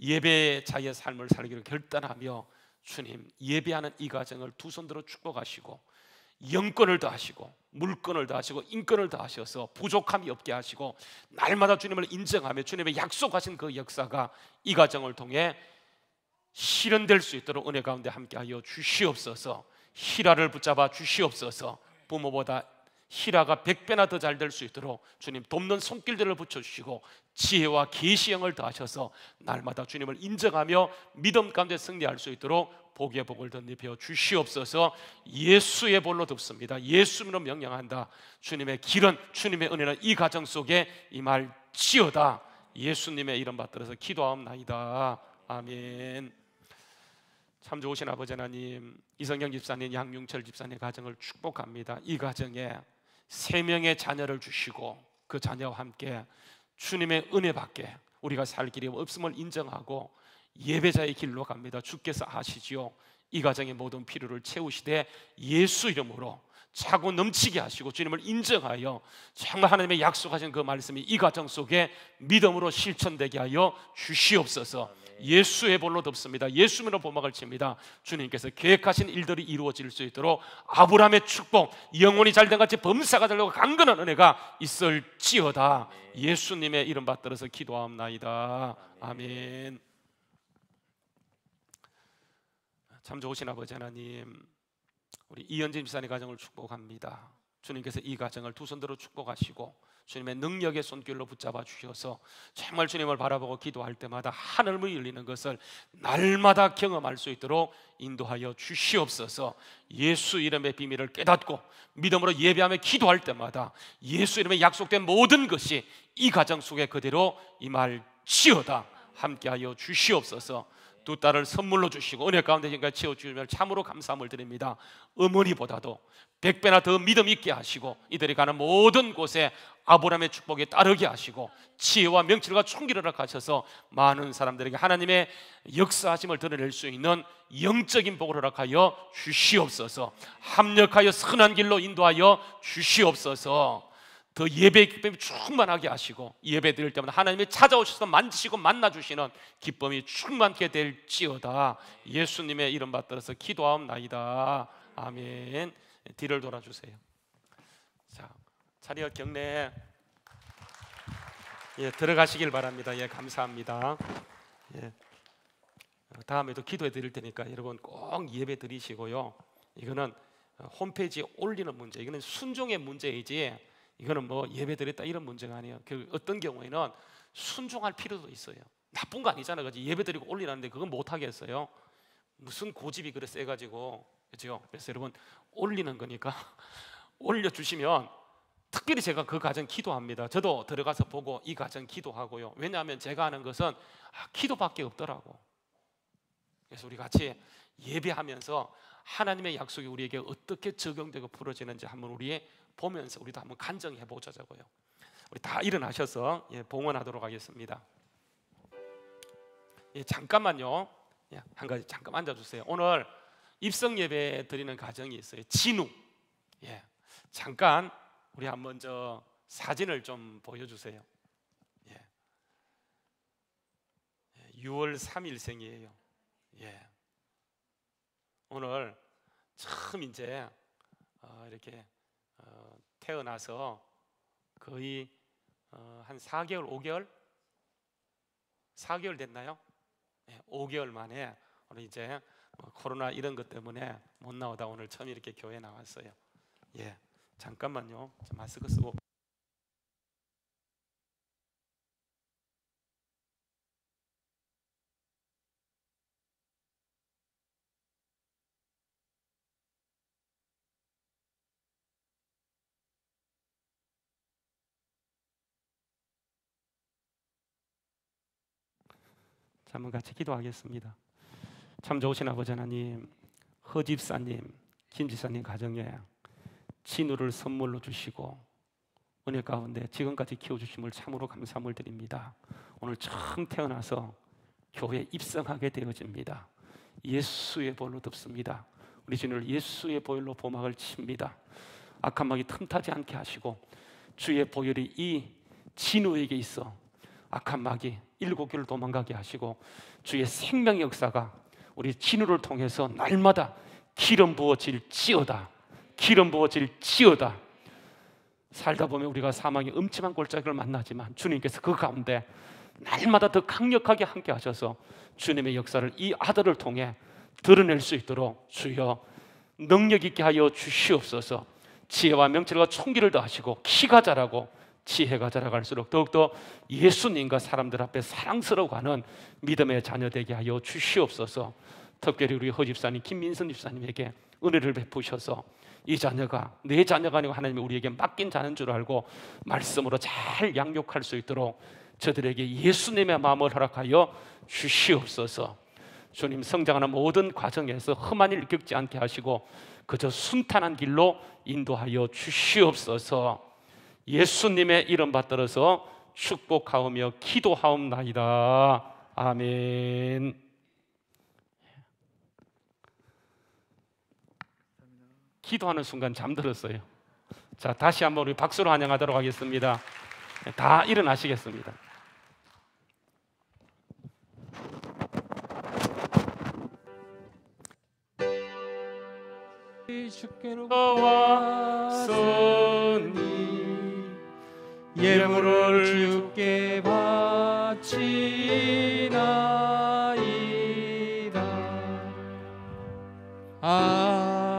예배의 자의 삶을 살기로 결단하며 주님, 예배하는 이 가정을 두 손 들어 축복하시고 영권을 더하시고 물권을 더하시고 인권을 더하셔서 부족함이 없게 하시고 날마다 주님을 인정하며 주님의 약속하신 그 역사가 이 가정을 통해 실현될 수 있도록 은혜 가운데 함께하여 주시옵소서. 희라를 붙잡아 주시옵소서. 부모보다 희라가 100배나 더 잘 될 수 있도록 주님 돕는 손길들을 붙여주시고 지혜와 계시형을 더하셔서 날마다 주님을 인정하며 믿음 가운데 승리할 수 있도록 복의 복을 덧입혀 주시옵소서. 예수의 볼로 덮습니다. 예수님으로 명령한다. 주님의 길은, 주님의 은혜는 이 가정 속에 임할지어다. 예수님의 이름 받들어서 기도하옵나이다. 아멘. 참 좋으신 아버지 하나님, 이성경 집사님, 양용철 집사님 가정을 축복합니다. 이 가정에 3명의 자녀를 주시고 그 자녀와 함께 주님의 은혜 받게 우리가 살 길이 없음을 인정하고 예배자의 길로 갑니다. 주께서 아시지요. 이 가정의 모든 필요를 채우시되 예수 이름으로 차고 넘치게 하시고 주님을 인정하여 정말 하나님의 약속하신 그 말씀이 이 가정 속에 믿음으로 실천되게 하여 주시옵소서. 예수의 볼로 덮습니다. 예수님으로 보막을 칩니다. 주님께서 계획하신 일들이 이루어질 수 있도록 아브라함의 축복, 영혼이 잘된 같이 범사가 되려고 강건한 은혜가 있을지어다. 예수님의 이름 받들어서 기도하옵나이다. 아멘. 참 좋으신 아버지 하나님, 우리 이현진 집사님 가정을 축복합니다. 주님께서 이 가정을 두 손 들어 축복하시고 주님의 능력의 손길로 붙잡아 주셔서 정말 주님을 바라보고 기도할 때마다 하늘문이 열리는 것을 날마다 경험할 수 있도록 인도하여 주시옵소서. 예수 이름의 비밀을 깨닫고 믿음으로 예배하며 기도할 때마다 예수 이름의 약속된 모든 것이 이 가정 속에 그대로 임할지어다. 함께하여 주시옵소서. 두 딸을 선물로 주시고 은혜 가운데 지금까지 채워주시면 참으로 감사함을 드립니다. 어머니보다도 100배나 더 믿음 있게 하시고 이들이 가는 모든 곳에 아브라함의 축복에 따르게 하시고 지혜와 명철과 총기를 허락하셔서 많은 사람들에게 하나님의 역사하심을 드러낼 수 있는 영적인 복을 허락하여 주시옵소서. 합력하여 선한 길로 인도하여 주시옵소서. 더 예배의 기쁨이 충만하게 하시고 예배 드릴 때마다 하나님이 찾아오셔서 만지시고 만나주시는 기쁨이 충만케 될지어다. 예수님의 이름 받들어서 기도하옵나이다. 아멘. 뒤를 돌아주세요. 자, 차리어 경례 들어가시길 바랍니다. 감사합니다. 다음에도 기도해 드릴 테니까 여러분 꼭 예배 드리시고요. 이거는 홈페이지에 올리는 문제, 이거는 순종의 문제이지 이거는 뭐 예배 드렸다 이런 문제가 아니에요. 어떤 경우에는 순종할 필요도 있어요. 나쁜 거 아니잖아요. 그렇지? 예배 드리고 올리라는데 그건 못 하겠어요. 무슨 고집이 그래 세가지고, 그렇죠? 그래서 여러분 올리는 거니까 올려주시면 특별히 제가 그 가정 기도합니다. 저도 들어가서 보고 이 가정 기도하고요. 왜냐하면 제가 하는 것은 기도밖에 없더라고. 그래서 우리 같이 예배하면서 하나님의 약속이 우리에게 어떻게 적용되고 풀어지는지 한번 우리 보면서 우리도 한번 간증해 보자고요. 우리 다 일어나셔서 봉헌하도록 하겠습니다. 잠깐만요. 한 가지 잠깐 앉아주세요. 오늘 입성 예배 드리는 가정이 있어요. 진우. 잠깐 우리 한번 저 사진을 좀 보여주세요. 6월 3일생이에요. 오늘 처음 이제 이렇게 태어나서 거의 한 4개월, 5개월? 4개월 됐나요? 5개월 만에 오늘 이제 코로나 이런 것 때문에 못 나오다 오늘 처음 이렇게 교회 나왔어요. 잠깐만요. 마스크 쓰고. 한번 같이 기도하겠습니다. 참 좋으신 아버지 하나님, 허집사님, 김지사님 가정에 진우를 선물로 주시고 은혜 가운데 지금까지 키워주심을 참으로 감사함을 드립니다. 오늘 처음 태어나서 교회에 입성하게 되어집니다. 예수의 보혈로 덮습니다. 우리 진우를 예수의 보혈로 보막을 칩니다. 악한 마귀 틈타지 않게 하시고 주의 보혈이 이 진우에게 있어 악한 마귀 7개를 도망가게 하시고 주의 생명의 역사가 우리 진우를 통해서 날마다 기름 부어질지어다. 기름 부어질지어다. 살다 보면 우리가 사망의 음침한 골짜기를 만나지만 주님께서 그 가운데 날마다 더 강력하게 함께 하셔서 주님의 역사를 이 아들을 통해 드러낼 수 있도록 주여 능력 있게 하여 주시옵소서. 지혜와 명철과 총기를 더하시고 키가 자라고 지혜가 자라갈수록 더욱더 예수님과 사람들 앞에 사랑스러워가는 믿음의 자녀 되게 하여 주시옵소서. 특별히 우리 허집사님 김민선 집사님에게 은혜를 베푸셔서 이 자녀가 내 자녀가 아니고 하나님이 우리에게 맡긴 자는 줄 알고 말씀으로 잘 양육할 수 있도록 저들에게 예수님의 마음을 허락하여 주시옵소서. 주님, 성장하는 모든 과정에서 험한 일 겪지 않게 하시고 그저 순탄한 길로 인도하여 주시옵소서. 예수님의 이름 받들어서 축복하오며 기도하옵나이다. 아멘. 기도하는 순간 잠들었어요. 자, 다시 한번 우리 박수로 환영하도록 하겠습니다. 다 일어나시겠습니다. 주께로 왔으니 예물을 주께 바치나이다. 아멘.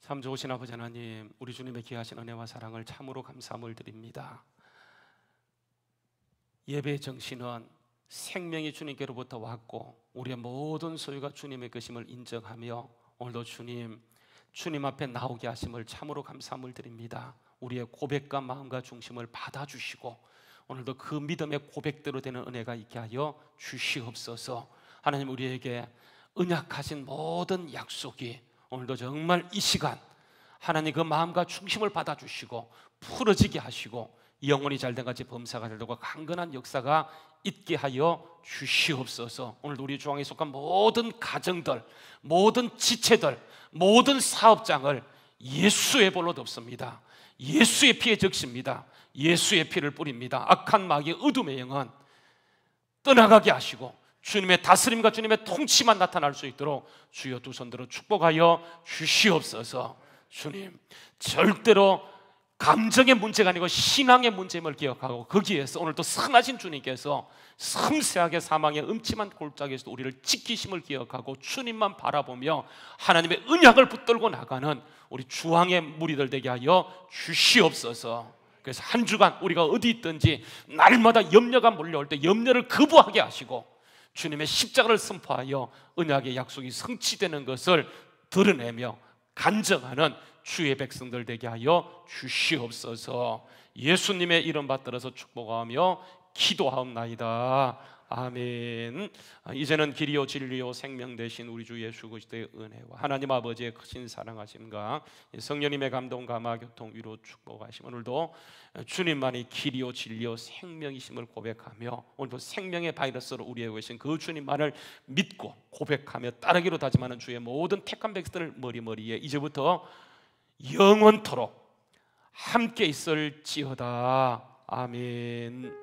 참 좋으신 아버지 하나님, 우리 주님의 귀하신 은혜와 사랑을 참으로 감사함을 드립니다. 예배의 정신은 생명이 주님께로부터 왔고 우리의 모든 소유가 주님의 것임을 인정하며 오늘도 주님 앞에 나오게 하심을 참으로 감사함을 드립니다. 우리의 고백과 마음과 중심을 받아주시고 오늘도 그 믿음의 고백대로 되는 은혜가 있게 하여 주시옵소서. 하나님, 우리에게 언약하신 모든 약속이 오늘도 정말 이 시간 하나님 그 마음과 중심을 받아주시고 풀어지게 하시고 영혼이 잘된 같이 범사가 잘되고 강건한 역사가 있게 하여 주시옵소서. 오늘 우리 중앙에 속한 모든 가정들, 모든 지체들, 모든 사업장을 예수의 볼로 덮습니다. 예수의 피에 적십니다. 예수의 피를 뿌립니다. 악한 마귀의 어둠의 영은 떠나가게 하시고 주님의 다스림과 주님의 통치만 나타날 수 있도록 주여 두 손들어 축복하여 주시옵소서. 주님, 절대로 감정의 문제가 아니고 신앙의 문제임을 기억하고 거기에서 오늘도 선하신 주님께서 섬세하게 사망의 음침한 골짜기에서 우리를 지키심을 기억하고 주님만 바라보며 하나님의 언약을 붙들고 나가는 우리 주왕의 무리들 되게 하여 주시옵소서. 그래서 한 주간 우리가 어디 있든지 날마다 염려가 몰려올 때 염려를 거부하게 하시고 주님의 십자가를 선포하여 언약의 약속이 성취되는 것을 드러내며 간증하는 주의 백성들 되게 하여 주시옵소서. 예수님의 이름 받들어서 축복하며 기도하옵나이다. 아멘. 이제는 길이요 진리요 생명 되신 우리 주 예수 그리스도의 은혜와 하나님 아버지의 크신 사랑하심과 성령님의 감동 감화 교통 위로 축복하심, 오늘도 주님만이 길이요 진리요 생명이심을 고백하며 오늘도 생명의 바이러스로 우리에게 계신 그 주님만을 믿고 고백하며 따르기로 다짐하는 주의 모든 택한 백성들 머리머리에 이제부터 영원토록 함께 있을지어다. 아멘.